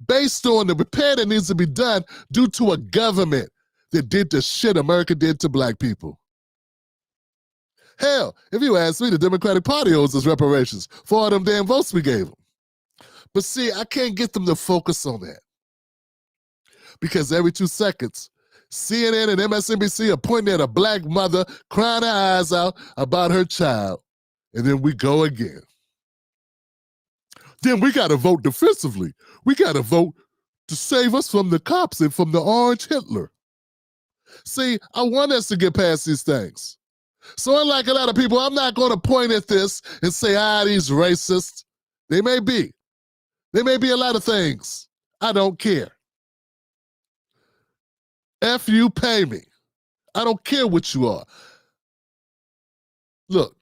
based on the repair that needs to be done due to a government that did the shit America did to black people. Hell, if you ask me, the Democratic Party owes us reparations for all them damn votes we gave them. But see, I can't get them to focus on that. Because every 2 seconds, CNN and MSNBC are pointing at a black mother crying her eyes out about her child. And then we go again. Then we got to vote defensively. We got to vote to save us from the cops and from the orange Hitler. See, I want us to get past these things. So unlike a lot of people, I'm not going to point at this and say, these racists. They may be. They may be a lot of things. I don't care. F you, pay me. I don't care what you are. Look,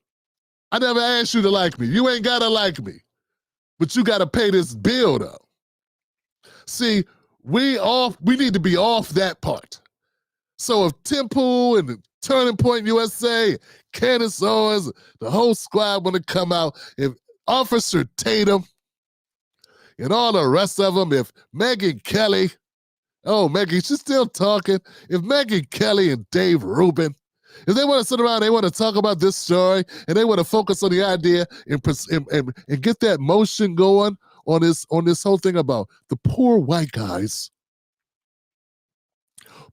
I never asked you to like me. You ain't got to like me. But you got to pay this bill, though. See, we need to be off that part. So if Tim Pool and the Turning Point USA, Candace Owens, the whole squad want to come out, if Officer Tatum and all the rest of them, if Megyn Kelly, Megyn, she's still talking. If Megyn Kelly and Dave Rubin, if they want to sit around, they want to talk about this story, and they want to focus on the idea and get that motion going on this whole thing about the poor white guys,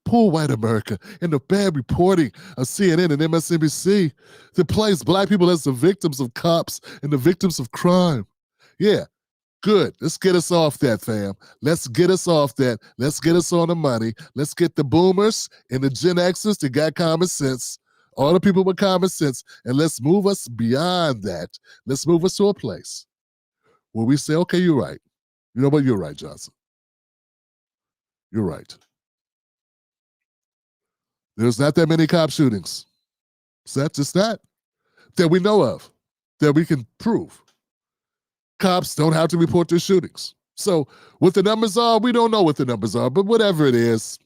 poor white America, and the bad reporting of CNN and MSNBC that plays black people as the victims of cops and the victims of crime. Yeah. Good. Let's get us off that, fam. Let's get us off that. Let's get us on the money. Let's get the boomers and the Gen Xers that got common sense, all the people with common sense, and let's move us beyond that. Let's move us to a place where we say, okay, you're right. You know what? You're right, Johnson. You're right. There's not that many cop shootings. Is that just that? that we know of, that we can prove. Cops don't have to report their shootings. So what the numbers are, we don't know what the numbers are, but whatever it is,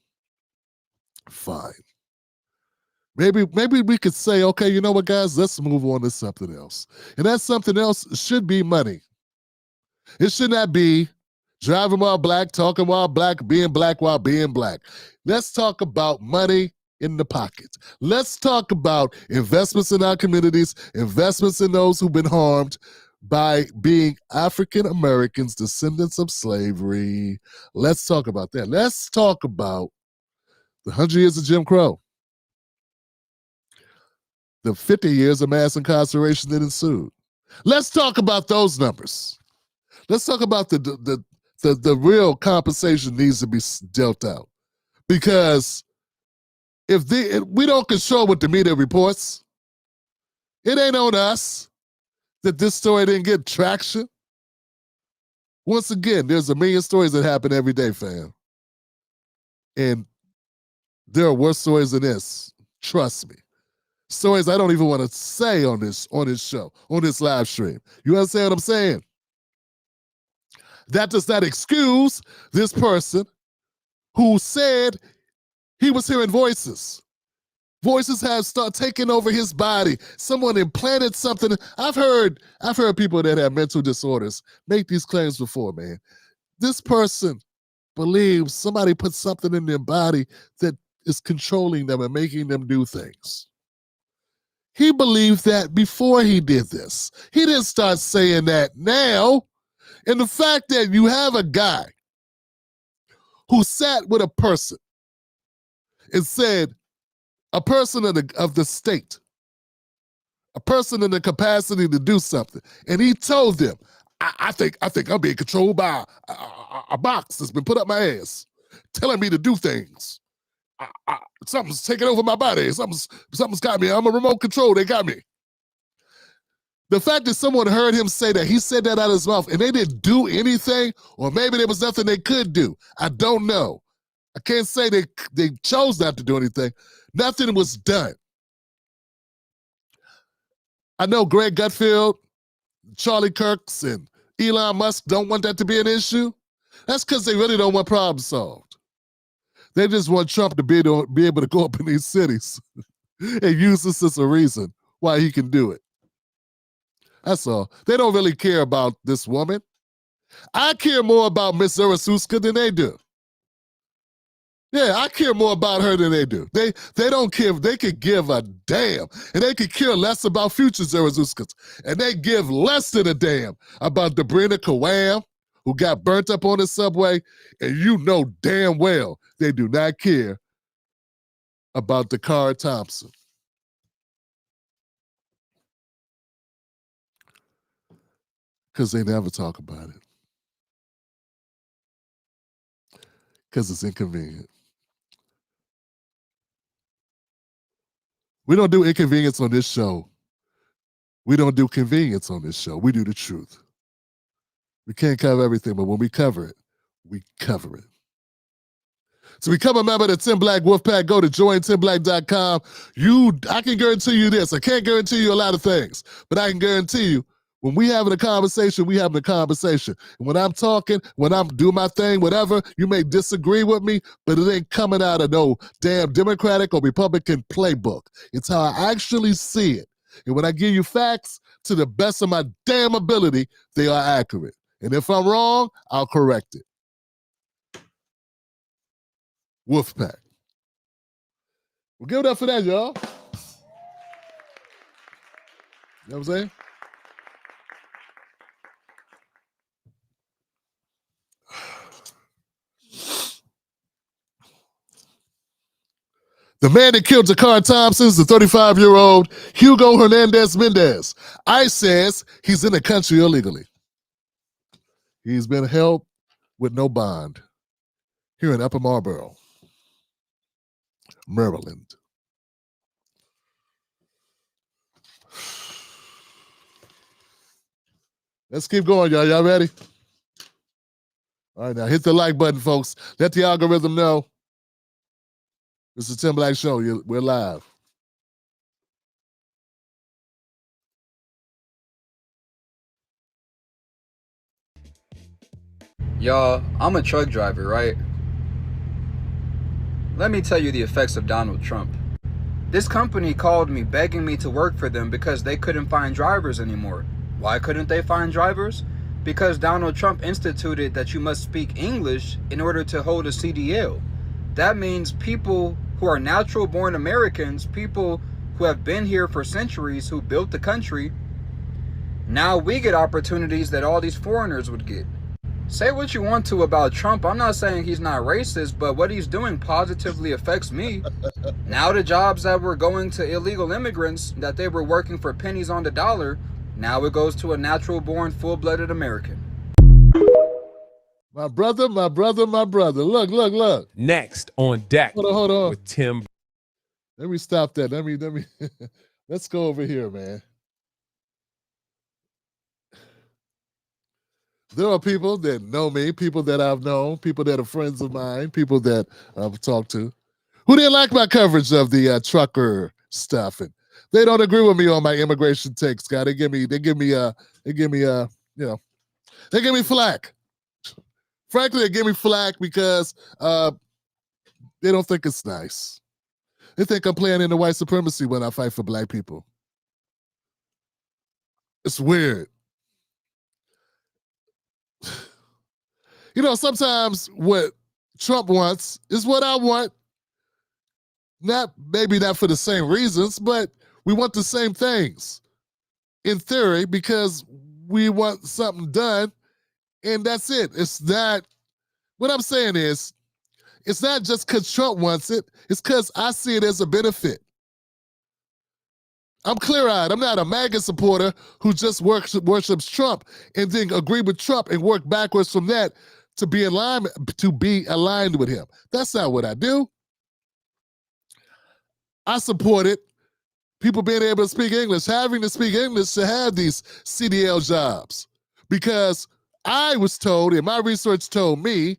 fine. Maybe we could say, okay, you know what, guys, let's move on to something else. And that something else should be money. It should not be driving while black, talking while black, being black while being black. Let's talk about money in the pocket. Let's talk about investments in our communities, investments in those who've been harmed by being African Americans, descendants of slavery. Let's talk about that. Let's talk about the 100 years of Jim Crow, the 50 years of mass incarceration that ensued. Let's talk about those numbers. Let's talk about the real compensation needs to be dealt out. Because if we don't control what the media reports, it ain't on us that this story didn't get traction. Once again, there's a million stories that happen every day, fam. And there are worse stories than this. Trust me. Stories I don't even want to say on this show, on this live stream. You understand what I'm saying? That does not excuse this person who said he was hearing voices. Voices have started taking over his body. Someone implanted something. I've heard people that have mental disorders make these claims before, man. This person believes somebody put something in their body that is controlling them and making them do things. He believed that before he did this. He didn't start saying that now. And the fact that you have a guy who sat with a person and said, a person of the state, a person in the capacity to do something, and he told them, I think I'm being controlled by a box that's been put up my ass, telling me to do things. Something's taking over my body. Something's got me. I'm a remote control. They got me. The fact that someone heard him say that, he said that out of his mouth, and they didn't do anything, or maybe there was nothing they could do. I don't know. I can't say they chose not to do anything. Nothing was done. I know Greg Gutfeld, Charlie Kirks, and Elon Musk don't want that to be an issue. That's because they really don't want problems solved. They just want Trump to be able to go up in these cities and use this as a reason why he can do it. That's all. They don't really care about this woman. I care more about Miss Zarathustra than they do. Yeah, I care more about her than they do. They don't care. They could give a damn. And they could care less about future Zarathustras. And they give less than a damn about Debrina Kawam, who got burnt up on the subway. And you know damn well they do not care about Dakara Thompson. Because they never talk about it. Because it's inconvenient. We don't do inconvenience on this show. We don't do convenience on this show. We do the truth. We can't cover everything, but when we cover it, we cover it. To become a member of the Tim Black Wolfpack, go to jointimblack.com. I can guarantee you this. I can't guarantee you a lot of things, but I can guarantee you when we having a conversation, we having a conversation. And when I'm talking, when I'm doing my thing, whatever, you may disagree with me, but it ain't coming out of no damn Democratic or Republican playbook. It's how I actually see it. And when I give you facts, to the best of my damn ability, they are accurate. And if I'm wrong, I'll correct it. Wolfpack. Well, give it up for that, y'all. You know what I'm saying? The man that killed Dakara Thompson is the 35-year-old Hugo Hernandez Mendez. ICE says he's in the country illegally. He's been held with no bond here in Upper Marlboro, Maryland. Let's keep going, y'all. Y'all ready? All right, now hit the like button, folks. Let the algorithm know. This is Tim Black Show. We're live. Y'all, I'm a truck driver, right? Let me tell you the effects of Donald Trump. This company called me begging me to work for them because they couldn't find drivers anymore. Why couldn't they find drivers? Because Donald Trump instituted that you must speak English in order to hold a CDL. That means people who are natural born Americans, people who have been here for centuries, who built the country, now we get opportunities that all these foreigners would get. Say what you want to about Trump. I'm not saying he's not racist, but what he's doing positively affects me. Now the jobs that were going to illegal immigrants, that they were working for pennies on the dollar, now it goes to a natural-born, full-blooded American. My brother. Look. Next on deck Hold on. with Tim. Let me stop that. Let me. Let's go over here, man. There are people that know me, people that I've known, people that are friends of mine, people that I've talked to, who didn't like my coverage of the trucker stuff, and they don't agree with me on my immigration takes. God, they give me flack. Frankly, they give me flack because they don't think it's nice. They think I'm playing into white supremacy when I fight for black people. It's weird. You know, sometimes what Trump wants is what I want. Maybe not for the same reasons, but we want the same things in theory because we want something done, and that's it. It's not, what I'm saying is, it's not just because Trump wants it, it's because I see it as a benefit. I'm clear-eyed. I'm not a MAGA supporter who just worships Trump and then agree with Trump and work backwards from that to be aligned with him. That's not what I do. I support it. People being able to speak English, having to speak English to have these CDL jobs. Because I was told, and my research showed me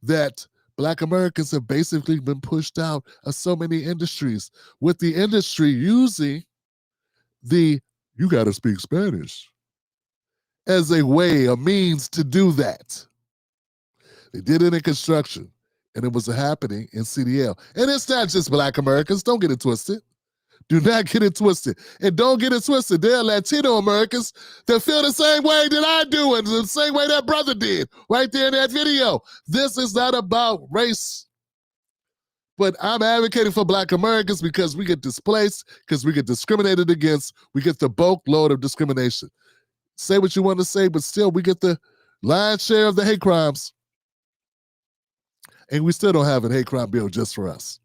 that Black Americans have basically been pushed out of so many industries, with the industry using you got to speak Spanish as a means to do that. They did it in construction, and it was happening in CDL. And it's not just Black Americans. Don't get it twisted. Do not get it twisted. And don't get it twisted. There are Latino Americans that feel the same way that I do and the same way that brother did right there in that video. This is not about race. But I'm advocating for Black Americans because we get displaced, because we get discriminated against. We get the bulk load of discrimination. Say what you want to say, but still we get the lion's share of the hate crimes. And we still don't have a hate crime bill just for us.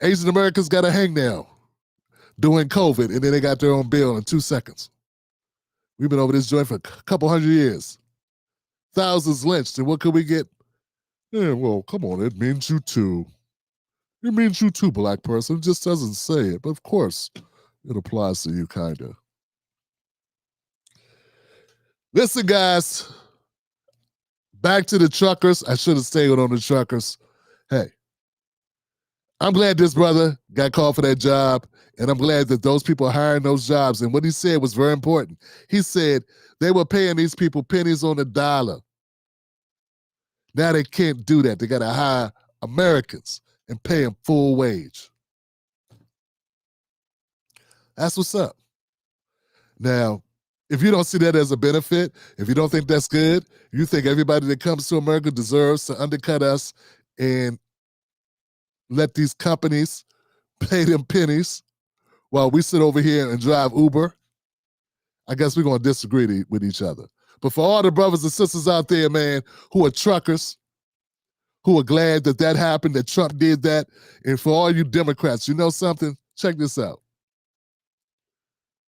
Asian Americans got a hangnail during COVID, and then they got their own bill in 2 seconds. We've been over this joint for a couple hundred years. Thousands lynched, and what could we get? Yeah, well, come on, it means you too. It means you too, Black person. It just doesn't say it, but of course, it applies to you, kind of. Listen, guys, back to the truckers. I should have stayed on the truckers. Hey, I'm glad this brother got called for that job, and I'm glad that those people are hiring those jobs. And what he said was very important. He said they were paying these people pennies on the dollar. Now they can't do that. They got to hire Americans and pay them full wage. That's what's up. Now, if you don't see that as a benefit, if you don't think that's good, you think everybody that comes to America deserves to undercut us and let these companies pay them pennies while we sit over here and drive Uber, I guess we're going to disagree with each other. But for all the brothers and sisters out there, man, who are truckers, who are glad that that happened, that Trump did that, and for all you Democrats, you know something? Check this out.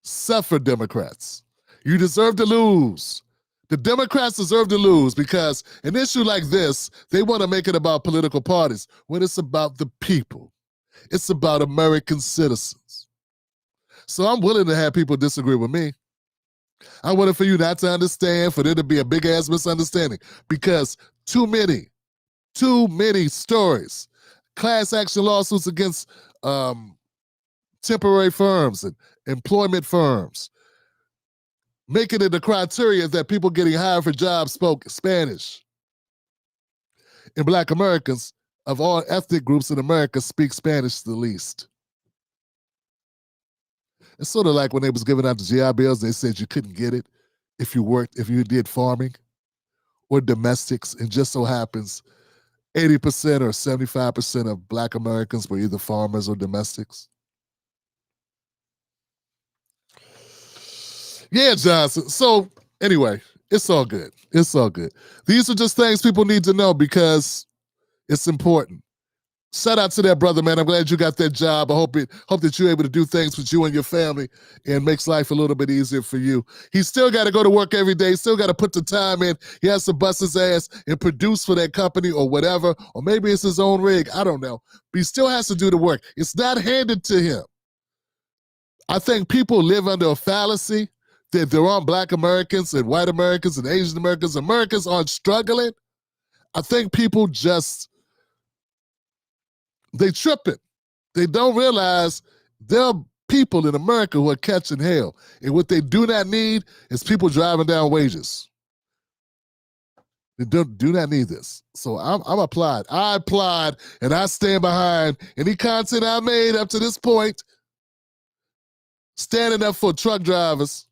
Suffer, Democrats. You deserve to lose. The Democrats deserve to lose because an issue like this, they want to make it about political parties when it's about the people. It's about American citizens. So I'm willing to have people disagree with me. I want it for you not to understand, for there to be a big-ass misunderstanding because too many stories, class action lawsuits against temporary firms and employment firms, making it the criteria that people getting hired for jobs spoke Spanish. And Black Americans of all ethnic groups in America speak Spanish the least. It's sort of like when they was giving out the GI Bills, they said you couldn't get it if you did farming or domestics, and just so happens 80% or 75% of Black Americans were either farmers or domestics. Yeah, Johnson. So anyway, it's all good. It's all good. These are just things people need to know because it's important. Shout out to that brother, man. I'm glad you got that job. I hope that you're able to do things with you and your family and makes life a little bit easier for you. He's still got to go to work every day, still got to put the time in. He has to bust his ass and produce for that company or whatever, or maybe it's his own rig. I don't know. But he still has to do the work. It's not handed to him. I think people live under a fallacy that there aren't Black Americans and white Americans and Asian Americans. Americans aren't struggling. I think people they tripping. They don't realize there are people in America who are catching hell. And what they do not need is people driving down wages. They do not need this. So I'm applied. I applied and I stand behind any content I made up to this point, standing up for truck drivers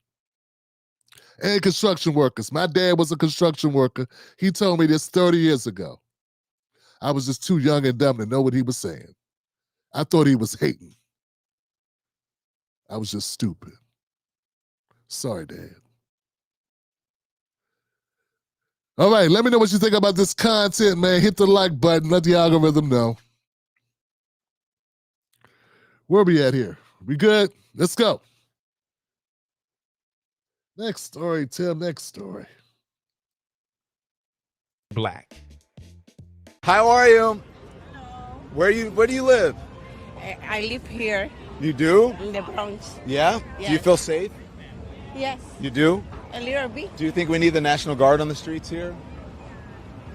and construction workers. My dad was a construction worker. He told me this 30 years ago. I was just too young and dumb to know what he was saying. I thought he was hating. I was just stupid. Sorry, Dad. All right, let me know what you think about this content, man. Hit the like button. Let the algorithm know. Where we at here? We good? Let's go. Next story, Tim. Next story. Black. How are you? Where do you live? I live here. You do? In the Bronx. Yeah? Yes. Do you feel safe? Yes. You do? A little bit. Do you think we need the National Guard on the streets here?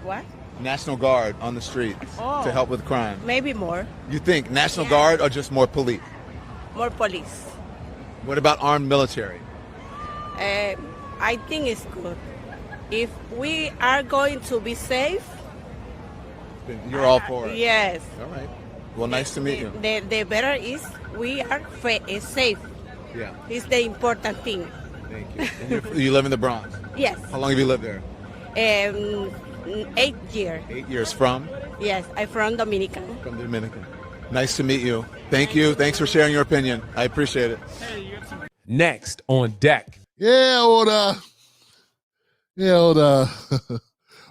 What? National Guard on the streets to help with crime. Maybe more. You think National Guard or just more police? More police. What about armed military? I think it's good. If we are going to be safe, Then you're all for it? Yes. All right. Well, nice to meet you. The better is we are safe. Yeah. It's the important thing. Thank you. And you live in the Bronx? Yes. How long have you lived there? 8 years. 8 years. From? Yes, I'm from Dominican. From Dominican. Nice to meet you. Thank you. Thanks for sharing your opinion. I appreciate it. Next on deck.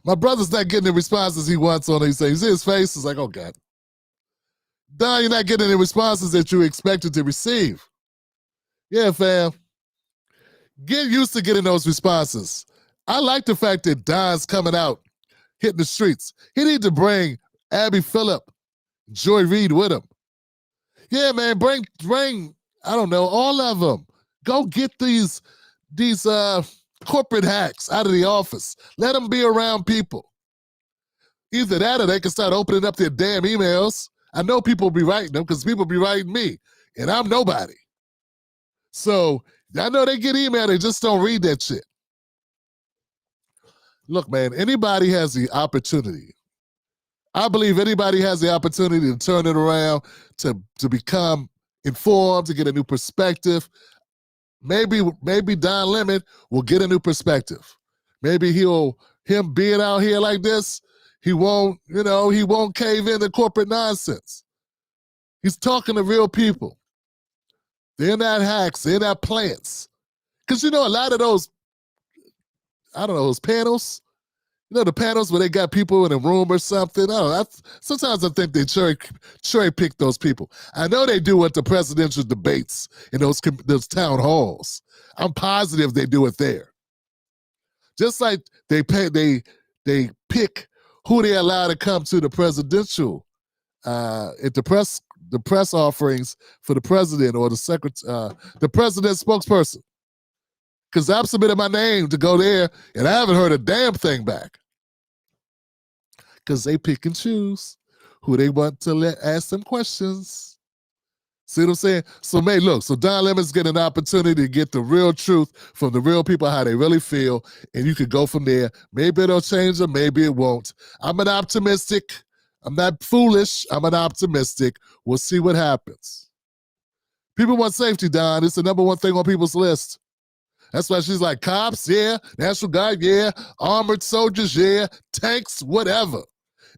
My brother's not getting the responses he wants on these things. You see his face? It's like, oh, God. Don, you're not getting the responses that you expected to receive. Yeah, fam. Get used to getting those responses. I like the fact that Don's coming out, hitting the streets. He need to bring Abby Phillip, Joy Reid with him. Yeah, man, bring, I don't know, all of them. Go get these corporate hacks out of the office. Let them be around people. Either that or they can start opening up their damn emails. I know people will be writing them because people be writing me, and I'm nobody. So I know they get email, they just don't read that shit. Look, man, anybody has the opportunity. I believe anybody has the opportunity to turn it around, to become informed, to get a new perspective. Maybe Don Lemon will get a new perspective. Maybe him being out here like this, he won't cave into corporate nonsense. He's talking to real people. They're not hacks, they're not plants. Because a lot of those, those panels, the panels where they got people in a room or something. I don't know. Sometimes I think they cherry pick those people. I know they do at the presidential debates in those town halls. I'm positive they do it there. Just like they pick who they allow to come to the presidential at the press offerings for the president or the president's spokesperson. Because I've submitted my name to go there, and I haven't heard a damn thing back. Because they pick and choose who they want to ask them questions. See what I'm saying? So, man, look, so Don Lemon's getting an opportunity to get the real truth from the real people, how they really feel, and you could go from there. Maybe it'll change them, maybe it won't. I'm an optimistic. I'm not foolish. I'm an optimistic. We'll see what happens. People want safety, Don. It's the number one thing on people's list. That's why she's like, cops, yeah, National Guard, yeah, armored soldiers, yeah, tanks, whatever.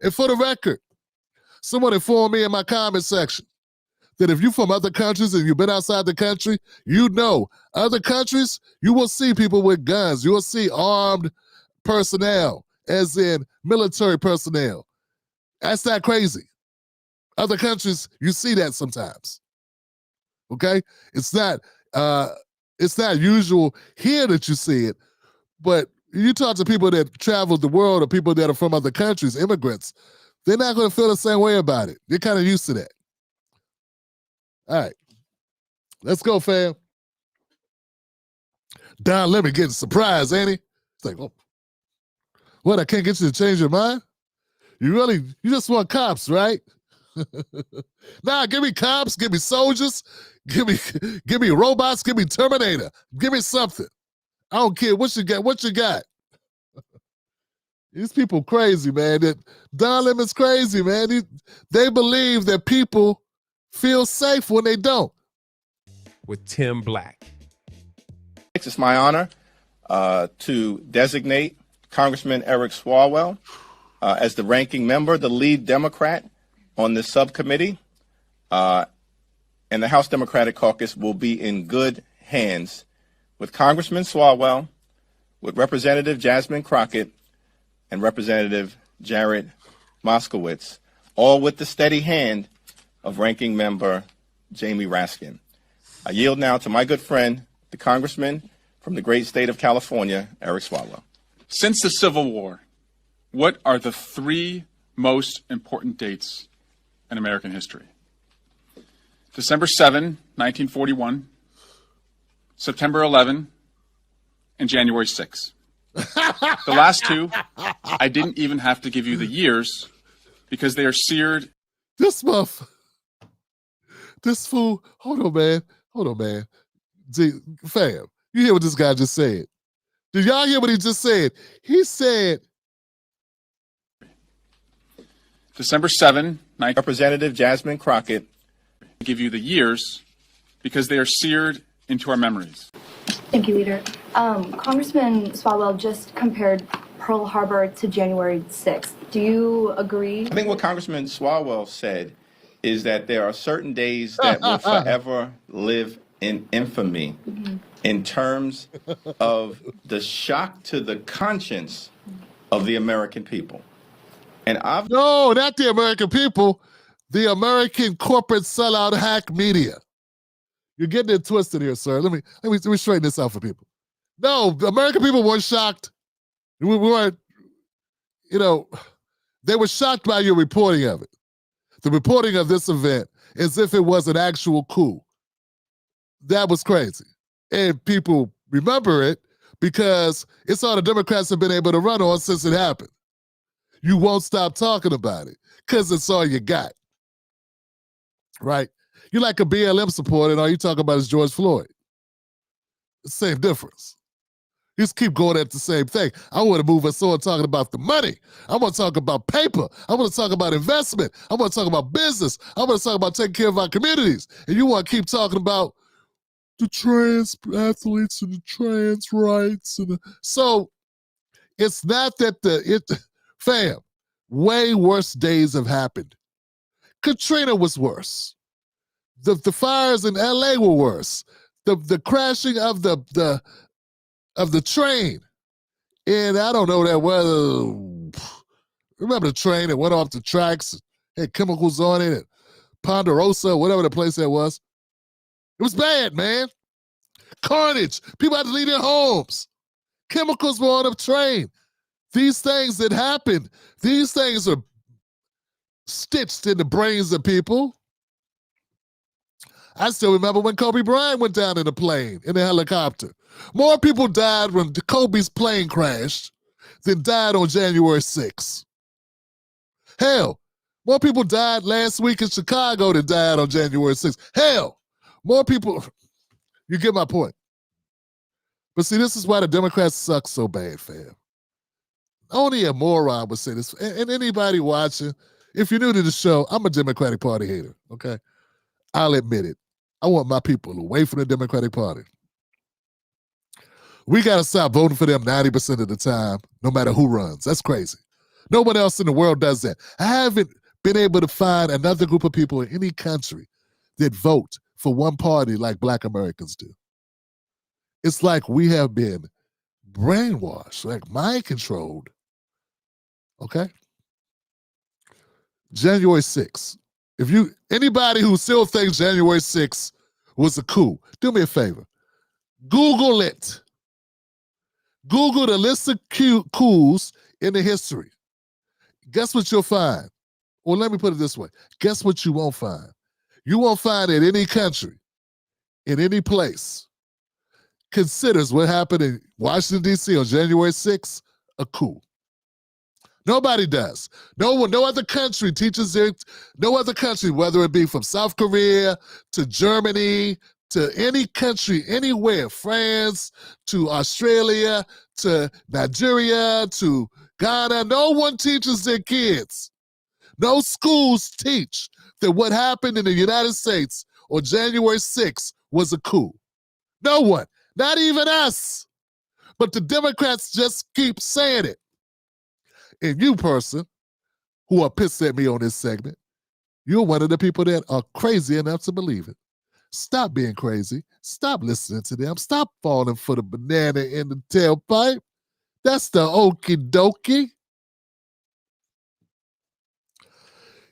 And for the record, someone informed me in my comment section that if you're from other countries and you've been outside the country, you know other countries, you will see people with guns. You will see armed personnel, as in military personnel. That's not crazy. Other countries, you see that sometimes. Okay? It's not usual here that you see it, but you talk to people that travel the world or people that are from other countries, immigrants, they're not going to feel the same way about it. They're kind of used to that. All right. Let's go, fam. Don Lemon getting surprised, ain't he? It's like, oh, what, I can't get you to change your mind? You just want cops, right? Nah, give me cops, give me soldiers, give me robots, give me Terminator, give me something. I don't care what you got. These people crazy, man. Don Lemon's crazy, man. They believe that people feel safe when they don't. With Tim Black. It's my honor to designate Congressman Eric Swalwell as the ranking member, the lead Democrat on this subcommittee. And the House Democratic Caucus will be in good hands with Congressman Swalwell, with Representative Jasmine Crockett, and Representative Jared Moskowitz, all with the steady hand of Ranking Member Jamie Raskin. I yield now to my good friend, the Congressman from the great state of California, Eric Swalwell. Since the Civil War, what are the three most important dates in American history? December 7, 1941, September 11, and January 6. The last two, I didn't even have to give you the years because they are seared. This fool, hold on, man. Fam, you hear what this guy just said? Did y'all hear what he just said? He said, December 7, Representative Jasmine Crockett. Give you the years because they are seared into our memories. Thank you, Leader. Congressman Swalwell just compared Pearl Harbor to January 6th. Do you agree? I think what Congressman Swalwell said is that there are certain days that will forever live in infamy in terms of the shock to the conscience of the American people. And no, not the American people, the American corporate sellout hack media. You're getting it twisted here, sir. Let me straighten this out for people. No, the American people weren't shocked. We weren't, they were shocked by your reporting of it. The reporting of this event as if it was an actual coup. That was crazy. And people remember it because it's all the Democrats have been able to run on since it happened. You won't stop talking about it because it's all you got. Right? You're like a BLM supporter and all you talk about is George Floyd. Same difference. You just keep going at the same thing. I want to move us on talking about the money. I want to talk about paper. I want to talk about investment. I want to talk about business. I want to talk about taking care of our communities. And you want to keep talking about the trans athletes and the trans rights. So it's not that fam, way worse days have happened. Katrina was worse. The fires in LA were worse. The crashing of the train. And I don't know that whether, remember the train that went off the tracks, had chemicals on it, Ponderosa, whatever the place that was. It was bad, man. Carnage. People had to leave their homes. Chemicals were on the train. These things that happened, these things are stitched in the brains of people. I still remember when Kobe Bryant went down in a plane, in a helicopter. More people died when Kobe's plane crashed than died on January 6th. Hell, More people died last week in Chicago than died on January 6th. Hell, more people, you get my point. But see, this is why the Democrats suck so bad, fam. Only a moron would say this. And anybody watching, if you're new to the show, I'm a Democratic Party hater, okay? I'll admit it. I want my people away from the Democratic Party. We got to stop voting for them 90% of the time, no matter who runs. That's crazy. No one else in the world does that. I haven't been able to find another group of people in any country that vote for one party like Black Americans do. It's like we have been brainwashed, like mind controlled. Okay? January 6th. Anybody who still thinks January 6th was a coup, do me a favor. Google it. Google the list of coups in the history. Guess what you'll find? Well, let me put it this way. Guess what you won't find? You won't find that any country, in any place, considers what happened in Washington, D.C. on January 6th a coup. Nobody does. No other country teaches it. No other country, whether it be from South Korea to Germany to any country, anywhere, France to Australia to Nigeria to Ghana, no one teaches their kids. No schools teach that what happened in the United States on January 6th was a coup. No one, not even us. But the Democrats just keep saying it. And you, person, who are pissed at me on this segment, you're one of the people that are crazy enough to believe it. Stop being crazy. Stop listening to them. Stop falling for the banana in the tailpipe. That's the okie dokie.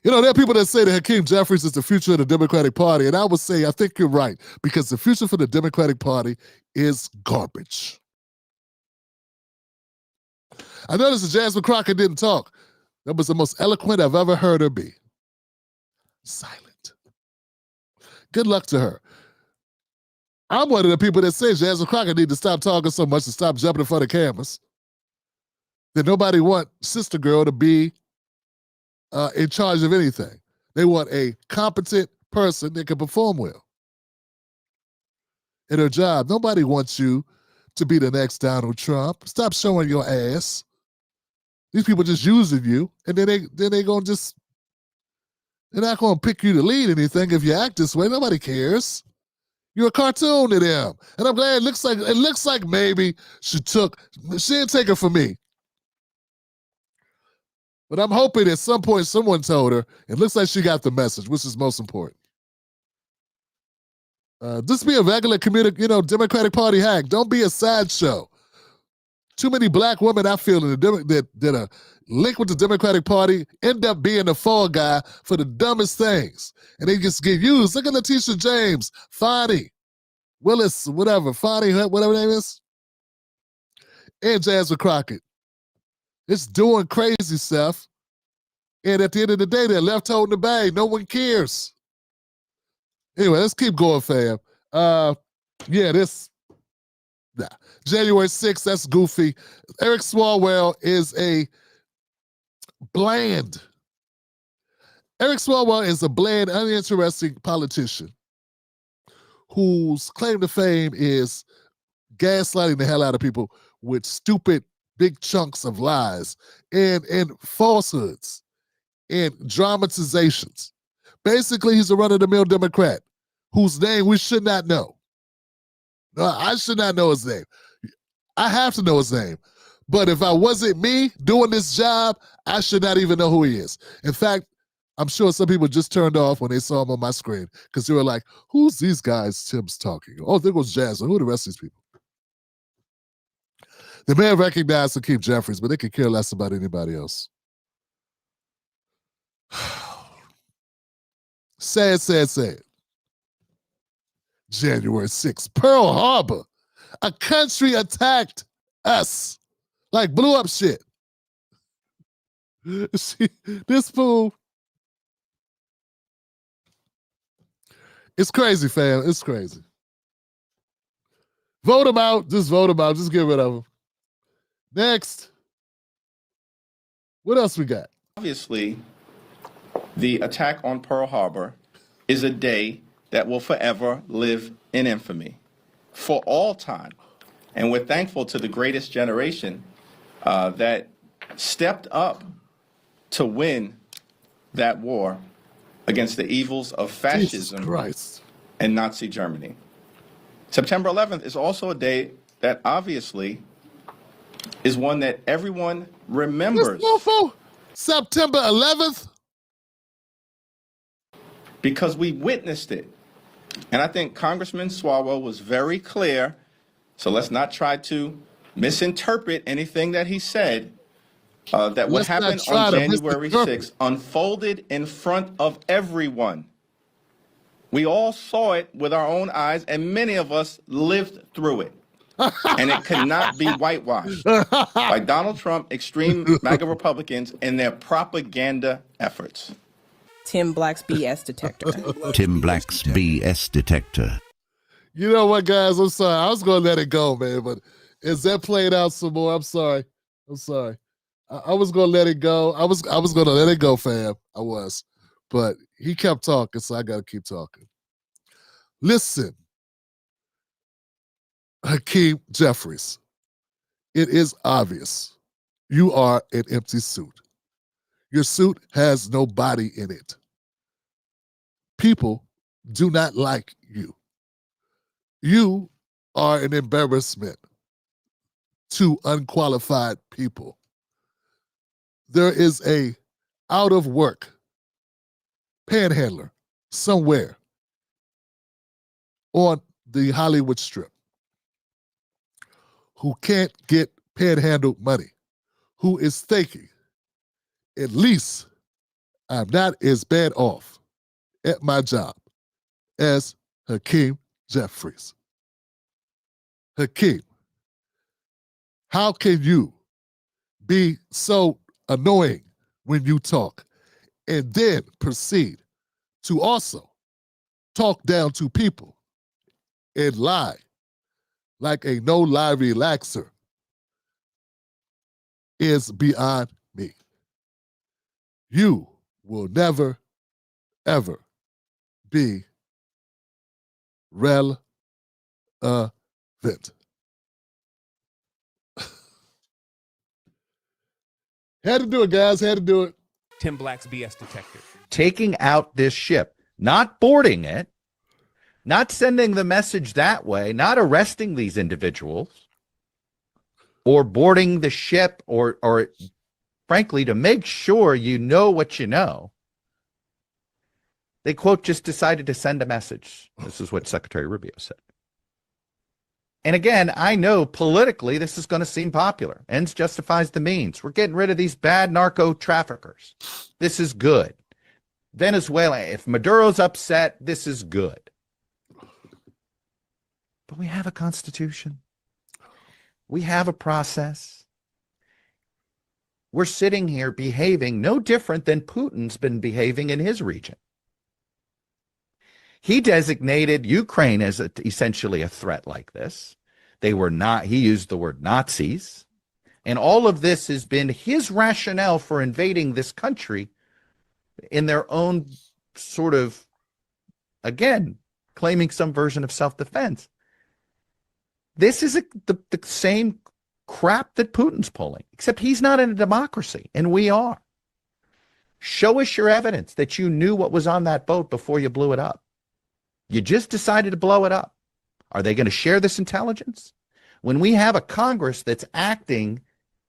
You know, there are people that say that Hakeem Jeffries is the future of the Democratic Party, and I would say I think you're right, because the future for the Democratic Party is garbage. I noticed that Jasmine Crockett didn't talk. That was the most eloquent I've ever heard her be. Silent. Good luck to her. I'm one of the people that says Jasmine Crockett need to stop talking so much and stop jumping in front of cameras. That nobody want Sister Girl to be in charge of anything. They want a competent person that can perform well in her job. Nobody wants you to be the next Donald Trump. Stop showing your ass. These people just using you, and then they gonna just, they're not gonna pick you to lead anything if you act this way. Nobody cares. You're a cartoon to them. And I'm glad it looks like maybe she didn't take it from me. But I'm hoping at some point someone told her, it looks like she got the message, which is most important. Just be a regular Democratic Party hack. Don't be a sideshow. Too many black women I feel that are linked with the Democratic Party end up being the fall guy for the dumbest things. And they just get used. Look at Letitia James, Fonnie, Willis, whatever, Fonnie, whatever her name is, and Jasmine Crockett. It's doing crazy stuff. And at the end of the day, they're left holding the bag. No one cares. Anyway, let's keep going, fam. January 6th, that's goofy. Eric Swalwell is a bland, uninteresting politician whose claim to fame is gaslighting the hell out of people with stupid big chunks of lies and falsehoods and dramatizations. Basically, he's a run-of-the-mill Democrat whose name we should not know. No, I should not know his name. I have to know his name. But if I wasn't me doing this job, I should not even know who he is. In fact, I'm sure some people just turned off when they saw him on my screen because they were like, who's these guys Tim's talking? Oh, there goes Jasmine. Who are the rest of these people? They may have recognized Hakeem Jeffries, but they could care less about anybody else. Sad. January 6th, Pearl Harbor. A country attacked us, like blew up shit. See, this fool. It's crazy, fam. It's crazy. Vote him out. Just vote him out. Just get rid of him. Next. What else we got? Obviously, the attack on Pearl Harbor is a day that will forever live in infamy for all time. And we're thankful to the greatest generation that stepped up to win that war against the evils of fascism and Nazi Germany. September 11th is also a day that obviously is one that everyone remembers. September 11th? Because we witnessed it. And I think Congressman Swalwell was very clear, so let's not try to misinterpret anything that he said, that what happened on January 6th unfolded in front of everyone. We all saw it with our own eyes, and many of us lived through it. And it cannot be whitewashed by Donald Trump, extreme MAGA Republicans, and their propaganda efforts. Tim Black's BS detector. Tim Black's BS detector. You know what, guys? I'm sorry. I was going to let it go, man, but is that played out some more? I'm sorry. I was going to let it go. I was going to let it go, fam. I was. But he kept talking, so I got to keep talking. Listen, Hakeem Jeffries, it is obvious you are an empty suit. Your suit has no body in it. People do not like you. You are an embarrassment to unqualified people. There is a out of work panhandler somewhere on the Hollywood Strip who can't get panhandled money, who is thinking, at least I'm not as bad off at my job as Hakeem Jeffries. Hakeem, how can you be so annoying when you talk and then proceed to also talk down to people and lie like a no-lie relaxer is beyond me. You will never, ever be relevant. Had to do it, guys. Had to do it. Tim Black's BS detector. Taking out this ship, not boarding it, not sending the message that way, not arresting these individuals, or boarding the ship, or frankly, to make sure you know what you know. They, quote, just decided to send a message. This is what Secretary Rubio said. And again, I know politically this is going to seem popular. Ends justifies the means. We're getting rid of these bad narco traffickers. This is good. Venezuela, if Maduro's upset, this is good. But we have a constitution. We have a process. We're sitting here behaving no different than Putin's been behaving in his region. He designated Ukraine as essentially a threat like this. They were not, he used the word Nazis. And all of this has been his rationale for invading this country in their own sort of, again, claiming some version of self-defense. This is the same crap that Putin's pulling, except he's not in a democracy, and we are. Show us your evidence that you knew what was on that boat before you blew it up. You just decided to blow it up. Are they going to share this intelligence? When we have a Congress that's acting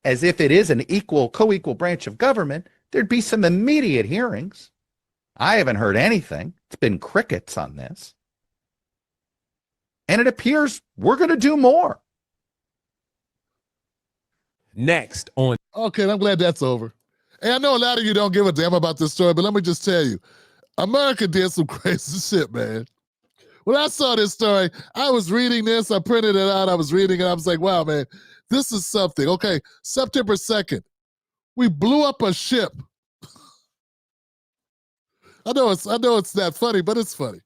as if it is an co-equal branch of government, there'd be some immediate hearings. I haven't heard anything. It's been crickets on this. And it appears we're going to do more. Next on. Okay, I'm glad that's over. And I know a lot of you don't give a damn about this story, but let me just tell you, America did some crazy shit, man. When I saw this story, I was reading this, I printed it out, I was reading it, I was like, wow, man, this is something. Okay, September 2nd, we blew up a ship. I know it's not funny, but it's funny.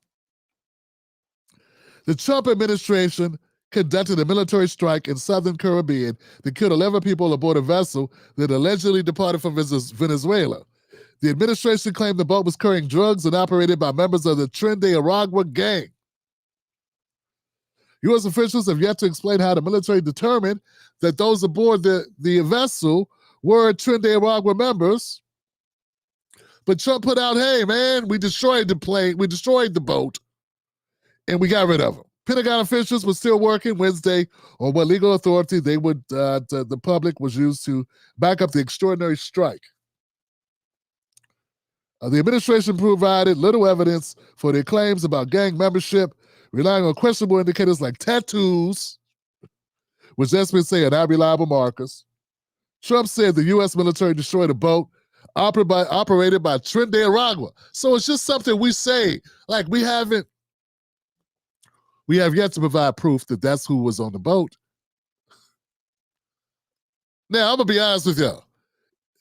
The Trump administration conducted a military strike in southern Caribbean that killed 11 people aboard a vessel that allegedly departed from Venezuela. The administration claimed the boat was carrying drugs and operated by members of the Tren de Aragua gang. U.S. officials have yet to explain how the military determined that those aboard the vessel were Tren de Aragua members. But Trump put out, hey, man, we destroyed the plane, we destroyed the boat, and we got rid of them. Pentagon officials were still working Wednesday on what legal authority the public was used to back up the extraordinary strike. The administration provided little evidence for their claims about gang membership, relying on questionable indicators like tattoos, which experts say are not reliable markers. Trump said the U.S. military destroyed a boat operated by Tren de Aragua. So it's just something we say. Like we have yet to provide proof that that's who was on the boat. Now, I'm going to be honest with y'all.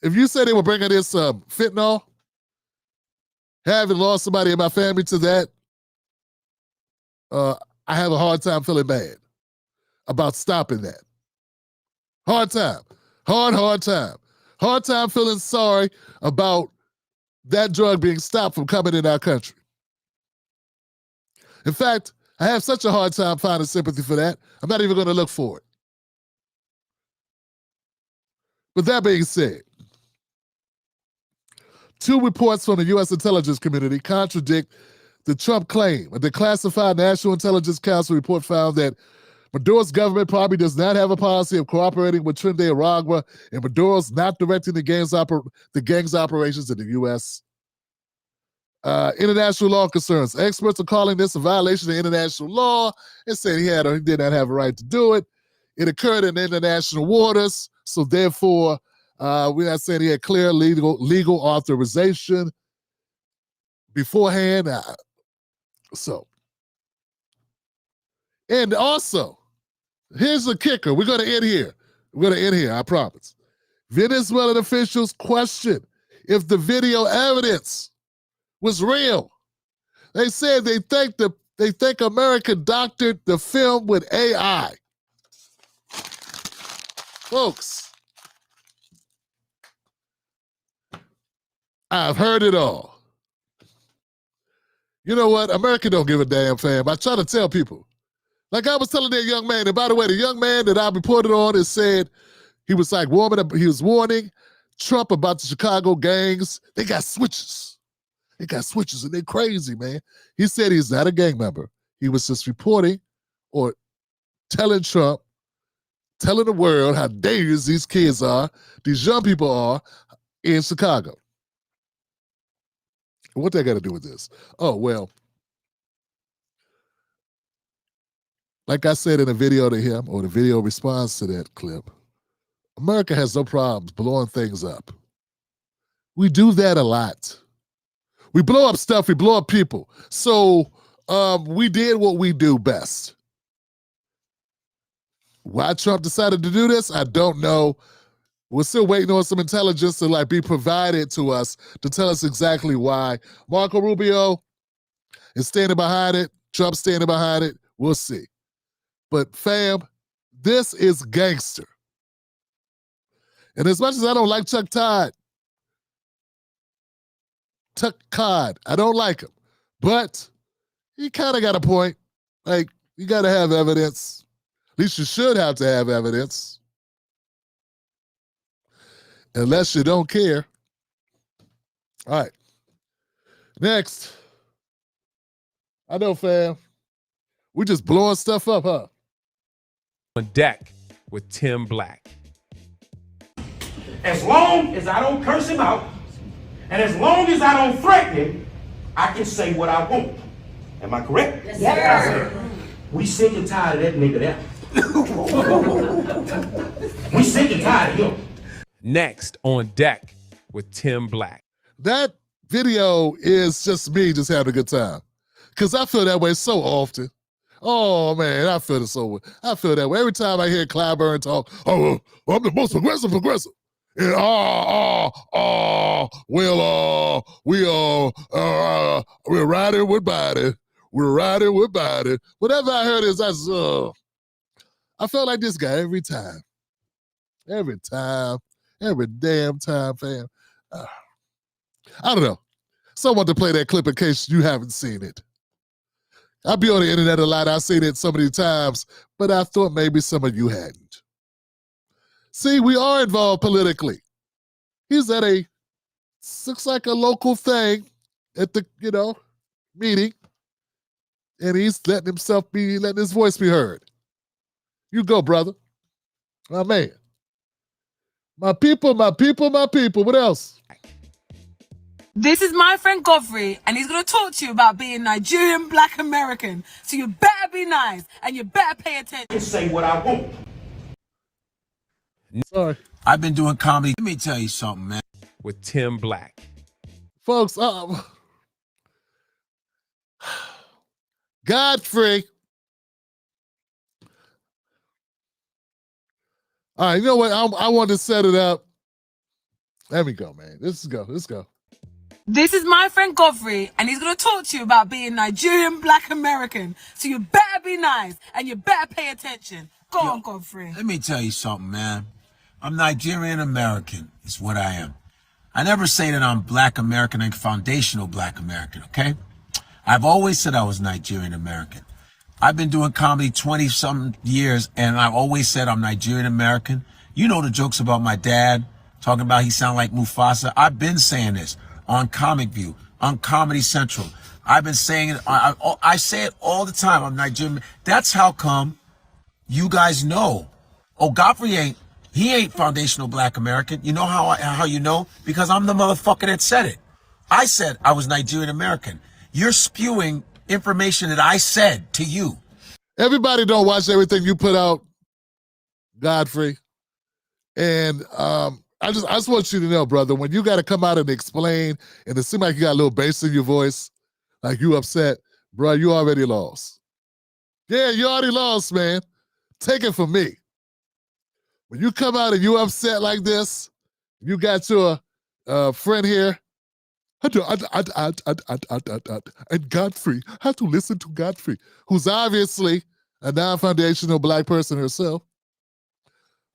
If you say they were bringing this fentanyl, having lost somebody in my family to that, I have a hard time feeling bad about stopping that. Hard time. Hard time. Hard time feeling sorry about that drug being stopped from coming in our country. In fact, I have such a hard time finding sympathy for that, I'm not even going to look for it. With that being said, 2 reports from the U.S. intelligence community contradict the Trump claim. A declassified National Intelligence Council report found that Maduro's government probably does not have a policy of cooperating with Tren de Aragua, and Maduro's not directing the gang's operations in the U.S. International law concerns. Experts are calling this a violation of international law and saying he did not have a right to do it. It occurred in international waters, so therefore, we're not saying he had clear legal authorization beforehand. And also, here's the kicker. We're going to end here. I promise. Venezuelan officials question if the video evidence was real. They said they think America doctored the film with AI. Folks, I've heard it all. You know what? America don't give a damn, fam. I try to tell people. Like I was telling that young man, and by the way, the young man that I reported on has said he was like he was warning Trump about the Chicago gangs. They got switches. They got switches and they're crazy, man. He said he's not a gang member. He was just reporting or telling Trump, telling the world how dangerous these kids are, these young people are in Chicago. What they got to do with this? Oh, well, like I said in a video to him, or the video response to that clip, America has no problems blowing things up. We do that a lot. We blow up stuff, we blow up people. So we did what we do best. Why Trump decided to do this, I don't know. We're still waiting on some intelligence to be provided to us to tell us exactly why. Marco Rubio is standing behind it. Trump's standing behind it. We'll see. But fam, this is gangster. And as much as I don't like Chuck Todd, I don't like him. But he kind of got a point. Like, you got to have evidence. At least you should have to have evidence. Unless you don't care. All right. Next. I know, fam. We just blowing stuff up, huh? On deck with Tim Black. As long as I don't curse him out, and as long as I don't threaten him, I can say what I want. Am I correct? Yes, sir. We sick and tired of that nigga there. We sick and tired of him. Next on deck with Tim Black. That video is just me just having a good time. Because I feel that way so often. Oh, man, I feel that way. Every time I hear Clyburn talk, I'm the most progressive. And we're riding with Biden. We're riding with Biden. Whatever I heard is, I felt like this guy every time. Every damn time, fam. I don't know. Someone to play that clip in case you haven't seen it. I be on the internet a lot. I've seen it so many times, but I thought maybe some of you hadn't. See, we are involved politically. He's at looks like a local thing at the, meeting, and he's letting his voice be heard. You go, brother. My man. My people, my people, my people. What else? This is my friend Godfrey, and he's going to talk to you about being Nigerian Black American. So you better be nice, and you better pay attention. I can say what I want. Sorry. I've been doing comedy. Let me tell you something, man. With Tim Black. Folks, Godfrey. All right, you know what? I want to set it up. There we go, man. Let's go. This is my friend Godfrey, and he's going to talk to you about being Nigerian Black American. So you better be nice, and you better pay attention. Go on, Godfrey. Let me tell you something, man. I'm Nigerian American, is what I am. I never say that I'm Black American and foundational Black American, okay? I've always said I was Nigerian American. I've been doing comedy 20-something years, and I've always said I'm Nigerian American. You know the jokes about my dad, talking about he sound like Mufasa. I've been saying this on Comic View, on Comedy Central. I've been saying it. I say it all the time. I'm Nigerian. That's how come you guys know. Oh, Godfrey ain't foundational Black American. You know how you know? Because I'm the motherfucker that said it. I said I was Nigerian American. You're spewing information that I said to you. Everybody don't watch everything you put out, Godfrey. And I just want you to know, brother, when you got to come out and explain, and it seems like you got a little bass in your voice, like you upset, bro, you already lost. Yeah, you already lost, man. Take it from me. When you come out and you upset like this, you got your friend here, and Godfrey, I have to listen to Godfrey, who's obviously a non-foundational Black person herself.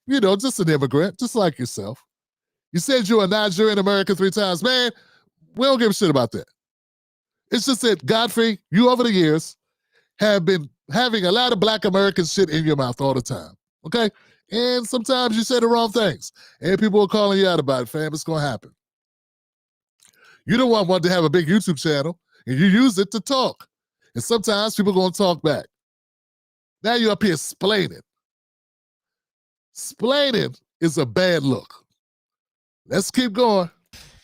You know, just an immigrant, just like yourself. You said you're a Nigerian American 3 times. Man, we don't give a shit about that. It's just that, Godfrey, you over the years have been having a lot of Black American shit in your mouth all the time, okay? And sometimes you say the wrong things, and people are calling you out about it, fam. It's going to happen. You don't want one to have a big YouTube channel, and you use it to talk. And sometimes people are going to talk back. Now you're up here splaining. Splaining is a bad look. Let's keep going.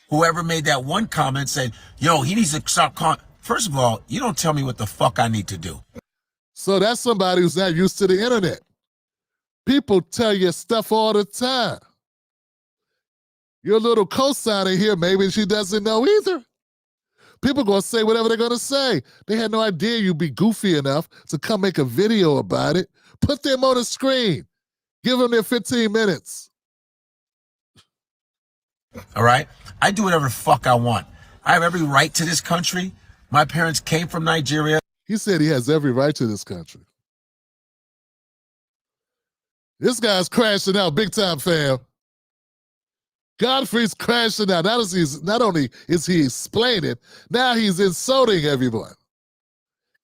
Whoever made that one comment said, yo, he needs to stop calling. First of all, you don't tell me what the fuck I need to do. So that's somebody who's not used to the internet. People tell you stuff all the time. Your little cosigner here, maybe she doesn't know either. People gonna say whatever they're gonna say. They had no idea you'd be goofy enough to come make a video about it. Put them on the screen. Give them their 15 minutes. All right? I do whatever the fuck I want. I have every right to this country. My parents came from Nigeria. He said he has every right to this country. This guy's crashing out big time, fam. Godfrey's crashing out. Not only is he explaining, now he's insulting everyone.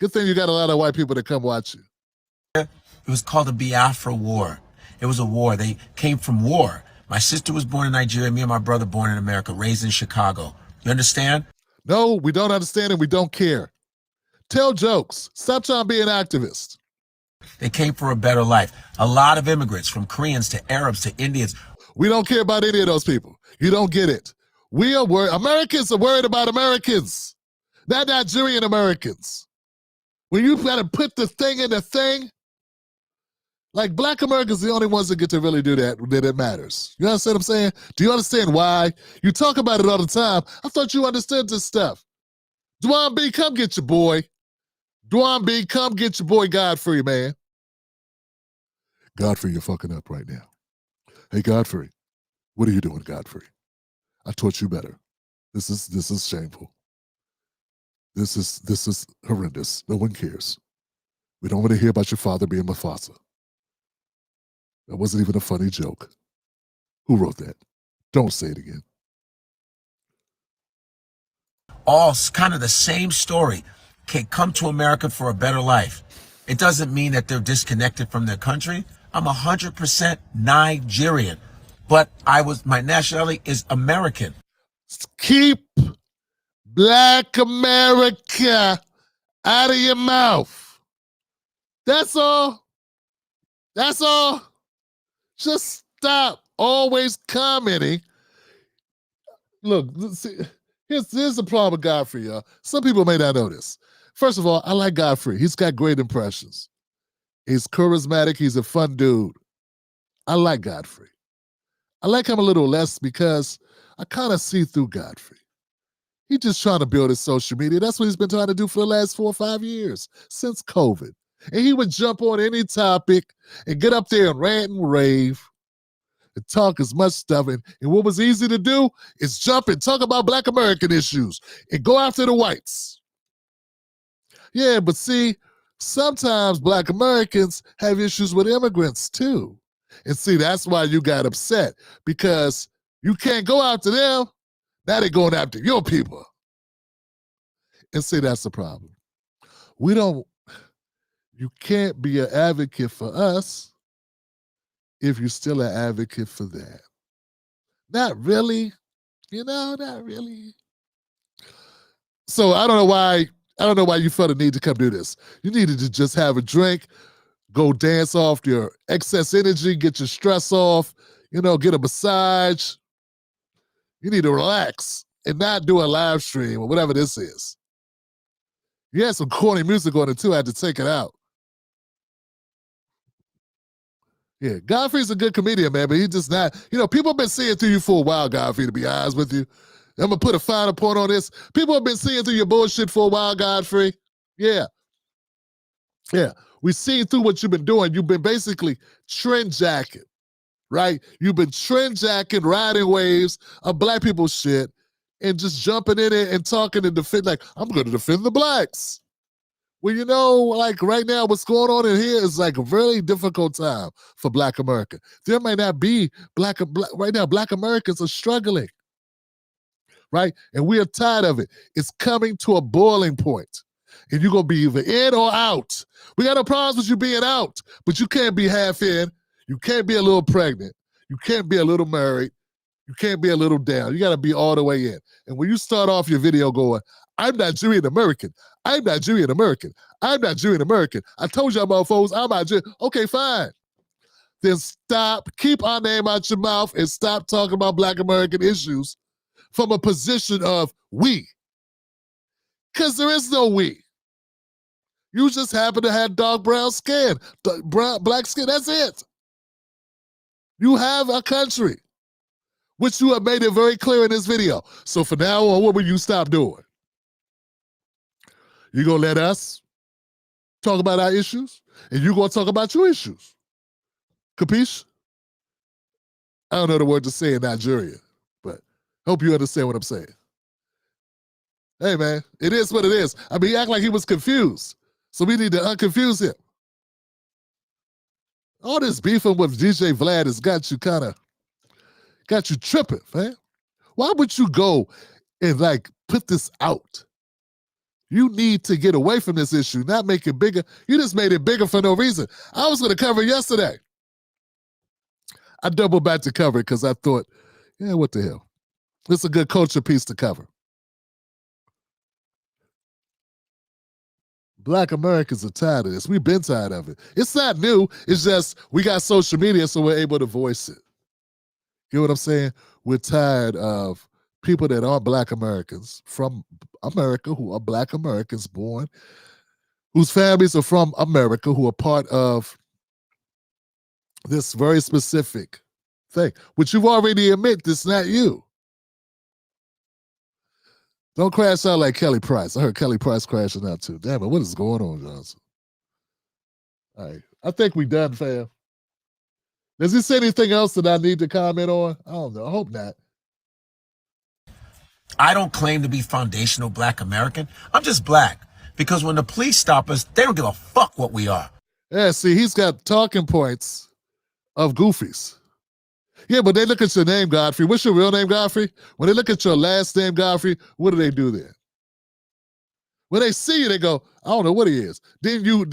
Good thing you got a lot of white people that come watch you. It was called the Biafra War. It was a war. They came from war. My sister was born in Nigeria, me and my brother born in America, raised in Chicago. You understand? No, we don't understand and we don't care. Tell jokes. Stop trying to be an activist. They came for a better life. A lot of immigrants, from Koreans to Arabs to Indians. We don't care about any of those people. You don't get it. We are worried. Americans are worried about Americans, not Nigerian Americans. When you got to put the thing in the thing, like Black Americans are the only ones that get to really do that it matters. You understand what I'm saying? Do you understand why? You talk about it all the time. I thought you understood this stuff. Dwan B, come get your boy. Dwan B, come get your boy Godfrey, man. Godfrey, you're fucking up right now. Hey, Godfrey, what are you doing, Godfrey? I taught you better. This is shameful. This is horrendous. No one cares. We don't want to hear about your father being Mufasa. That wasn't even a funny joke. Who wrote that? Don't say it again. all kind of the same story, can come to America for a better life. It doesn't mean that they're disconnected from their country. I'm 100% Nigerian, but my nationality is American. Keep Black America out of your mouth. That's all. That's all. Just stop always commenting. Look, see, here's the problem with Godfrey, y'all. Some people may not know this. First of all, I like Godfrey. He's got great impressions. He's charismatic. He's a fun dude. I like Godfrey. I like him a little less because I kind of see through Godfrey. He's just trying to build his social media. That's what he's been trying to do for the last 4 or 5 years, since COVID. And he would jump on any topic and get up there and rant and rave and talk as much stuff. And what was easy to do is jump and talk about Black American issues and go after the whites. Yeah, but see, sometimes Black Americans have issues with immigrants too. And see, that's why you got upset, because you can't go after them. Now they're going after your people. And see, that's the problem. You can't be an advocate for us if you're still an advocate for that. Not really, not really. So I don't know why you felt a need to come do this. You needed to just have a drink, go dance off your excess energy, get your stress off, get a massage. You need to relax and not do a live stream or whatever this is. You had some corny music on it too. I had to take it out. Yeah, Godfrey's a good comedian, man, but he's just not, people have been seeing through you for a while, Godfrey, to be honest with you. I'm going to put a final point on this. People have been seeing through your bullshit for a while, Godfrey. Yeah. Yeah. We've seen through what you've been doing. You've been basically trend jacking, right? You've been trend jacking, riding waves of Black people shit and just jumping in it and talking and defend, like, I'm going to defend the Blacks. Well, like right now, what's going on in here is like a really difficult time for Black America. There may not be right now, Black Americans are struggling, right? And we are tired of it. It's coming to a boiling point. And you're going to be either in or out. We got no problems with you being out, but you can't be half in. You can't be a little pregnant. You can't be a little married. You can't be a little down. You got to be all the way in. And when you start off your video going, I'm Nigerian American. I'm Nigerian American. I'm Nigerian American. I told y'all motherfuckers, I'm Nigerian. Okay, fine. Then stop, keep our name out your mouth and stop talking about Black American issues from a position of we. Because there is no we. You just happen to have dark brown skin, black skin, that's it. You have a country, which you have made it very clear in this video. So from now on, what will you stop doing? You're going to let us talk about our issues, and you're going to talk about your issues. Capiche? I don't know the word to say in Nigerian, but hope you understand what I'm saying. Hey, man, it is what it is. I mean, he act like he was confused, so we need to unconfuse him. All this beefing with DJ Vlad has got you tripping, man. Why would you go and, put this out? You need to get away from this issue, not make it bigger. You just made it bigger for no reason. I was going to cover it yesterday. I doubled back to cover it because I thought, yeah, what the hell? It's a good culture piece to cover. Black Americans are tired of this. We've been tired of it. It's not new. It's just we got social media, so we're able to voice it. You know what I'm saying? We're tired of people that are Black Americans from America, who are Black Americans born, whose families are from America, who are part of this very specific thing, which you've already admitted it's not you. Don't crash out like Kelly Price. I heard Kelly Price crashing out too. Damn it, what is going on, Johnson? All right, I think we done, fam. Does he say anything else that I need to comment on? I don't know, I hope not. I don't claim to be foundational Black American. I'm just Black. Because when the police stop us, they don't give a fuck what we are. Yeah, see, he's got talking points of goofies. Yeah, but they look at your name, Godfrey. What's your real name, Godfrey? When they look at your last name, Godfrey, what do they do then? When they see you, they go, I don't know what he is. Then you,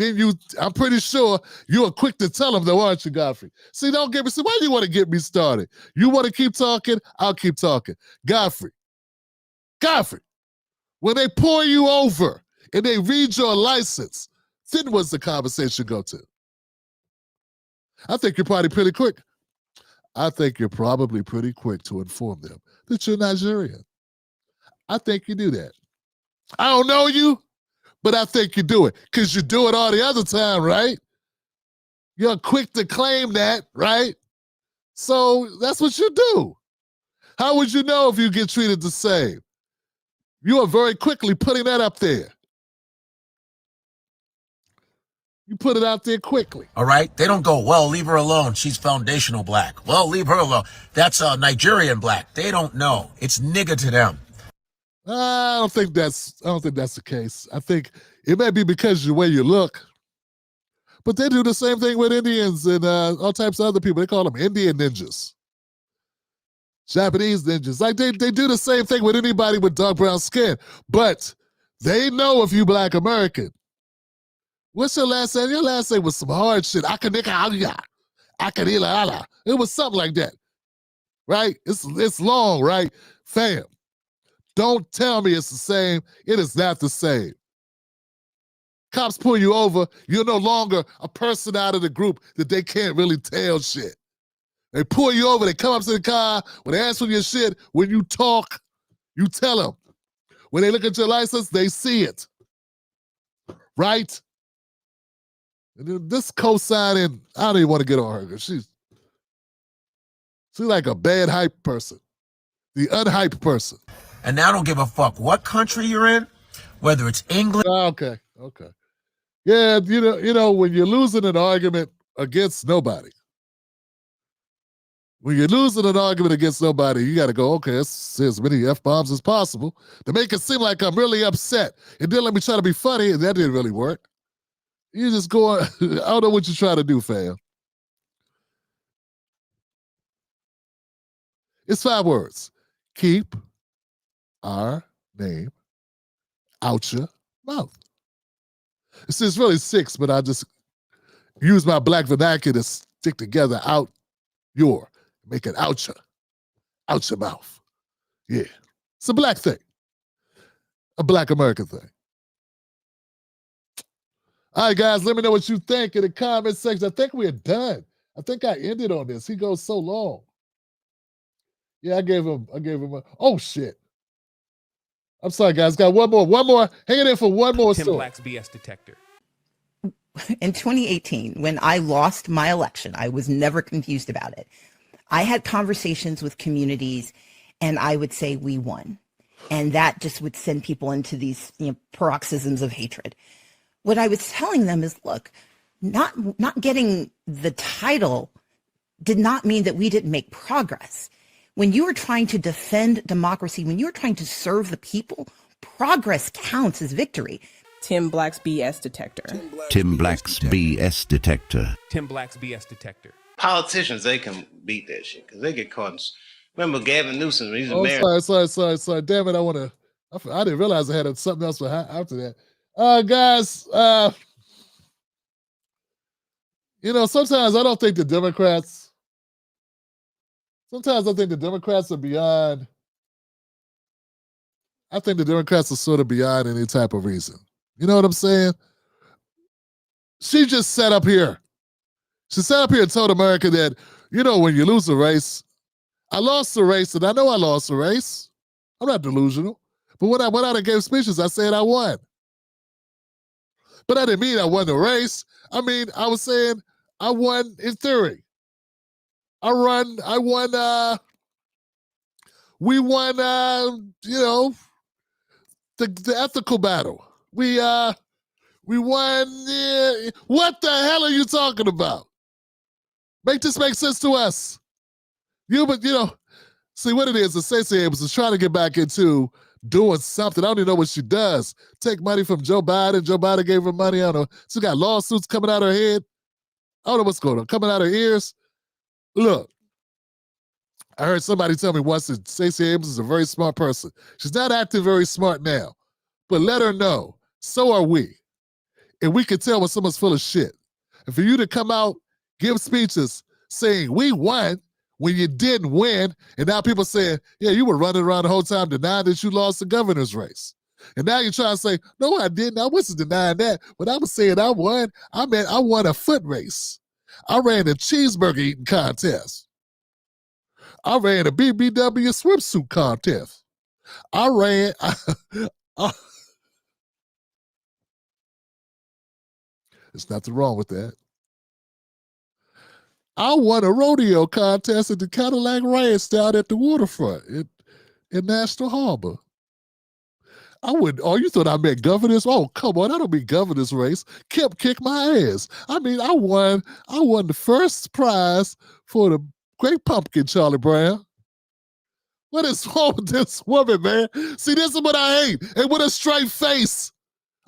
I'm pretty sure you are quick to tell them though, aren't you, Godfrey? See, don't get me, see, why do you want to get me started? You want to keep talking? I'll keep talking. Godfrey, when they pull you over and they read your license, then what's the conversation go to? I think you're probably pretty quick. I think you're probably pretty quick to inform them that you're Nigerian. I think you do that. I don't know you, but I think you do it because you do it all the other time, right? You're quick to claim that, right? So that's what you do. How would you know if you get treated the same? You are very quickly putting that up there. You put it out there quickly. All right? They don't go, well, leave her alone. She's foundational black. Well, leave her alone. That's Nigerian black. They don't know. It's nigga to them. I don't think that's the case. I think it may be because of the way you look, but they do the same thing with Indians and all types of other people. They call them Indian ninjas, Japanese ninjas. Like they do the same thing with anybody with dark brown skin, but they know if you Black American. What's your last name? Your last name was some hard shit. It was something like that, right? It's long, right? Fam. Don't tell me it's the same. It is not the same. Cops pull you over, you're no longer a person out of the group that they can't really tell shit. They pull you over, they come up to the car, when they ask for your shit, when you talk, you tell them. When they look at your license, they see it. Right? And then this co-signing, I don't even want to get on her, because she's like a bad hype person. The unhyped person. And I don't give a fuck what country you're in, whether it's England. Okay. Yeah, you know, when you're losing an argument against nobody, you got to go, okay, let's say as many F-bombs as possible to make it seem like I'm really upset. And then let me try to be funny, and that didn't really work. You just go, I don't know what you're trying to do, fam. It's 5 words. Keep our name out your mouth. It's really 6, but I just use my black vernacular to stick together make it out your mouth. Yeah. It's a black thing. A Black American thing. All right, guys, let me know what you think in the comment section. I think we're done. I think I ended on this. He goes so long. Yeah, I gave him oh shit. I'm sorry, guys. Got one more. Hang in there for one more Tim story. Black's BS detector. In 2018, when I lost my election, I was never confused about it. I had conversations with communities and I would say we won. And that just would send people into these paroxysms of hatred. What I was telling them is, look, not getting the title did not mean that we didn't make progress. When you are trying to defend democracy, when you're trying to serve the people, progress counts as victory. Tim Black's BS detector. Tim Black's BS detector. Tim Black's BS detector. Politicians, they can beat that shit because they get caught in. Remember Gavin Newsom? He's a mayor. Sorry. Damn it, I didn't realize I had something else after that. Guys, sometimes I don't think the Democrats, are beyond, I think the Democrats are sort of beyond any type of reason. You know what I'm saying? She just sat up here. She sat up here and told America that, when you lose a race, I lost the race, and I know I lost the race. I'm not delusional. But when I went out and gave speeches, I said I won. But I didn't mean I won the race. I mean, I was saying I won in theory. We won, the ethical battle. We won, what the hell are you talking about? Make this make sense to us. See what it is, the Stacey Abrams is trying to get back into doing something. I don't even know what she does. Take money from Joe Biden. Joe Biden gave her money on her. She got lawsuits coming out her head. I don't know what's going on. Coming out her ears. Look, I heard somebody tell me once that Stacey Abrams is a very smart person. She's not acting very smart now, but let her know So are we. And we can tell when someone's full of shit. And for you to come out, give speeches saying we won when you didn't win, and now people saying, yeah, you were running around the whole time denying that you lost the governor's race. And now you're trying to say, no, I didn't. I wasn't denying that. But I was saying I won. I meant I won a foot race. I ran a cheeseburger eating contest. I ran a BBW swimsuit contest. I ran. There's nothing wrong with that. I won a rodeo contest at the Cadillac Ranch down at the waterfront in National Harbor. I would. Oh, you thought I meant governors? Oh, come on! I don't mean governors race. Kip kicked my ass. I mean, I won the first prize for the Great Pumpkin, Charlie Brown. What is wrong with this woman, man? See, this is what I hate. And with a straight face.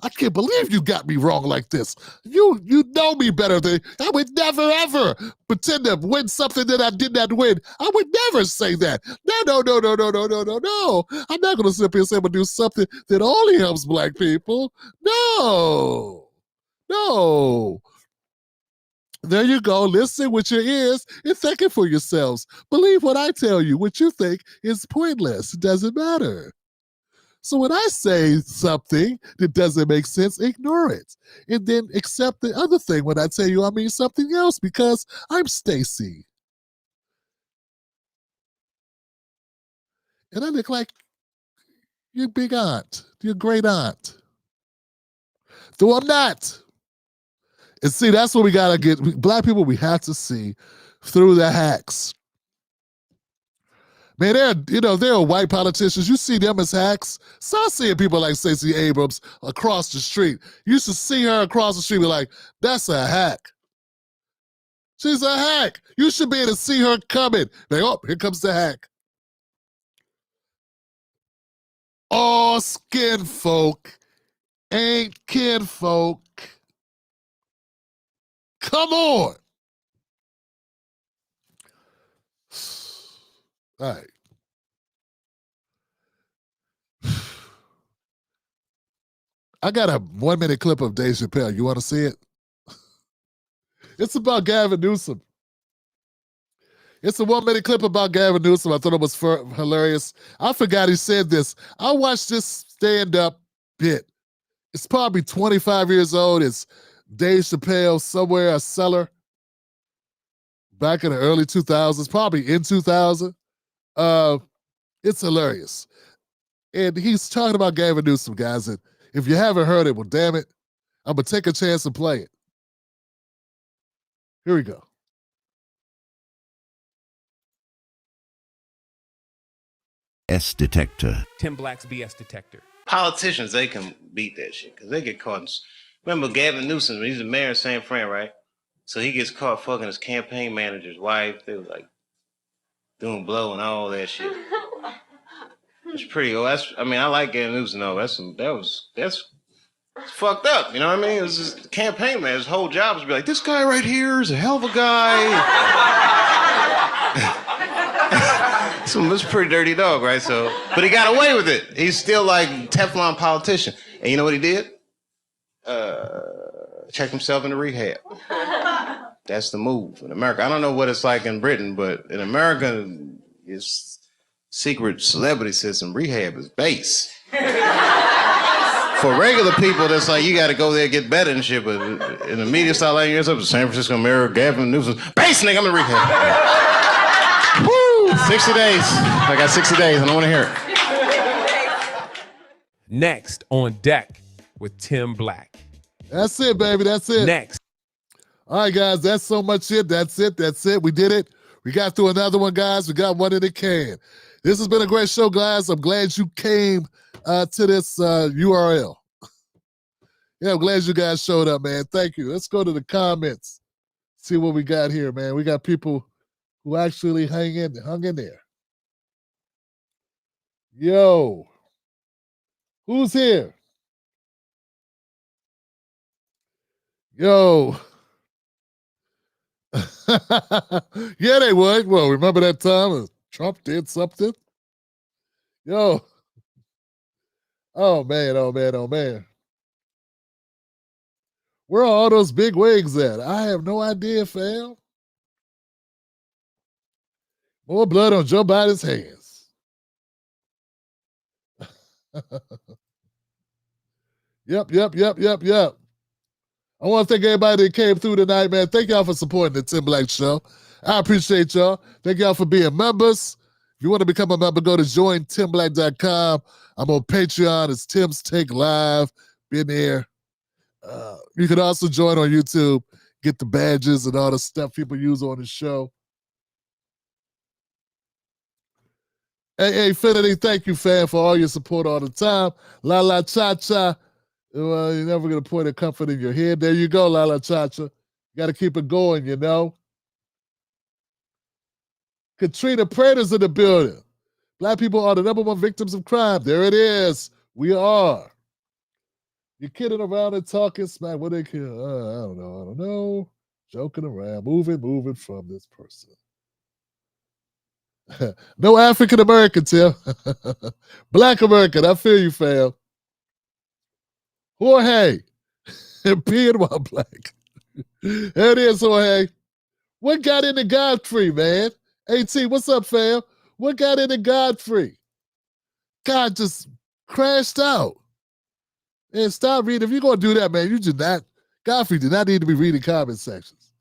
I can't believe you got me wrong like this. You know me better than I would never ever pretend to win something that I did not win. I would never say that. No. I'm not gonna sit here and say I'm gonna do something that only helps black people. No. There you go. Listen with your ears and think it for yourselves. Believe what I tell you. What you think is pointless. It doesn't matter. So when I say something that doesn't make sense, ignore it. And then accept the other thing when I tell you I mean something else because I'm Stacy. And I look like your big aunt, your great aunt. Though I'm not. And see, that's what we got to get. Black people, we have to see through the hacks. Man, they're white politicians. You see them as hacks. Start seeing people like Stacey Abrams across the street. You used to see her across the street, be like, that's a hack. She's a hack. You should be able to see her coming. Like, oh, here comes the hack. All skin folk ain't kinfolk. Come on. All right. I got a 1 minute clip of Dave Chappelle. You want to see it? It's about Gavin Newsom. It's a 1 minute clip about Gavin Newsom. I thought it was hilarious. I forgot he said this. I watched this stand-up bit. It's probably 25 years old. It's Dave Chappelle, Somewhere a Cellar, back in the early 2000s, probably in 2000. It's hilarious. And he's talking about Gavin Newsom, guys. And if you haven't heard it, well, damn it, I'm going to take a chance and play it. Here we go. S detector. Tim Black's BS detector. Politicians, they can beat that shit because they get caught in. Remember Gavin Newsom, he's the mayor of San Fran, right? So he gets caught fucking his campaign manager's wife. They was like doing blow and all that shit. It's pretty cool. I like Gavin Newsom though. That's fucked up. You know what I mean? It was just campaign man. His whole job was to be like, this guy right here is a hell of a guy. So it's a pretty dirty dog, right? So, but he got away with it. He's still like Teflon politician. And you know what he did? Checked himself into rehab. That's the move in America. I don't know what it's like in Britain, but in America, it's secret celebrity system. Rehab is base. For regular people, that's like, you got to go there and get better and shit. But in the media style, like, it's up to San Francisco Mayor Gavin Newsom. Base, nigga, I'm in rehab. Woo! 60 days. I got 60 days. I don't want to hear it. Next on deck with Tim Black. That's it, baby. That's it. Next. All right, guys. That's so much it. That's it. We did it. We got through another one, guys. We got one in the can. This has been a great show, guys. I'm glad you came to this URL. Yeah, I'm glad you guys showed up, man. Thank you. Let's go to the comments. See what we got here, man. We got people who actually hung in there. Yo. Who's here? Yo. Yeah, they would. Well, remember that time Trump did something? Yo. Oh, man. Where are all those big wigs at? I have no idea, fam. More blood on Joe Biden's hands. Yep. I want to thank everybody that came through tonight, man. Thank y'all for supporting the Tim Black Show. I appreciate y'all. Thank y'all for being members. If you want to become a member, go to jointimblack.com. I'm on Patreon. It's Tim's Take Live. Been there. You can also join on YouTube, get the badges and all the stuff people use on the show. Hey, Infinity, thank you, fam, for all your support all the time. La La Cha Cha. Well, you're never going to point a comfort in your head. There you go, La La Cha Cha. You got to keep it going, you know. Katrina Prater's in the building. Black people are the #1 victims of crime. There it is. We are. You're kidding around and talking smack. What they kill? I don't know. Joking around. Moving from this person. No African American, Tim. Black American. I feel you, fam. Jorge. Being while black. There it is, Jorge. What got into Godfrey, man? AT, what's up, fam? What got into Godfrey? God just crashed out. And stop reading. If you're going to do that, man, you did not. Godfrey did not need to be reading comment sections.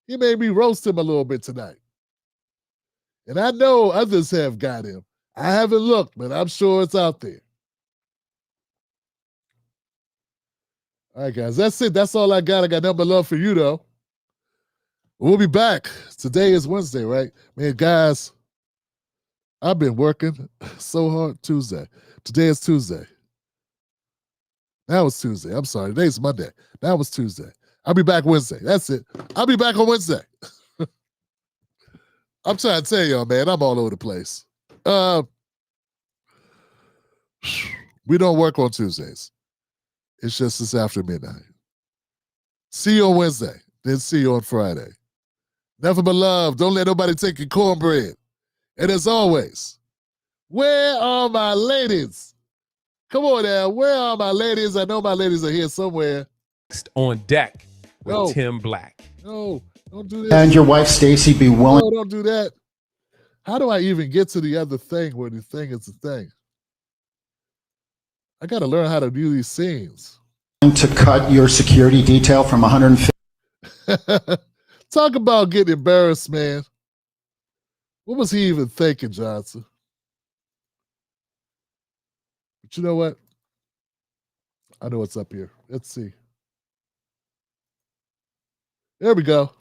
He made me roast him a little bit tonight. And I know others have got him. I haven't looked, but I'm sure it's out there. All right, guys, that's it. That's all I got. I got nothing but love for you, though. We'll be back. Today is Wednesday, right? Man, guys, I've been working so hard Tuesday. Today is Tuesday. That was Tuesday. I'm sorry. Today's Monday. That was Tuesday. I'll be back Wednesday. That's it. I'll be back on Wednesday. I'm trying to tell y'all, man, I'm all over the place. We don't work on Tuesdays. It's just this after midnight. See you on Wednesday. Then see you on Friday. Nothing but love. Don't let nobody take your cornbread. And as always, where are my ladies? Come on now. Where are my ladies? I know my ladies are here somewhere. Next on deck with Tim Black. No, don't do that. And your wife, Stacy, be willing. No, don't do that. How do I even get to the other thing where the thing is the thing? I got to learn how to do these scenes. To cut your security detail from 150. Talk about getting embarrassed, man. What was he even thinking, Johnson? But you know what? I know what's up here. Let's see. There we go.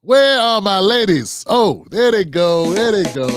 Where are my ladies? Oh, there they go. There they go.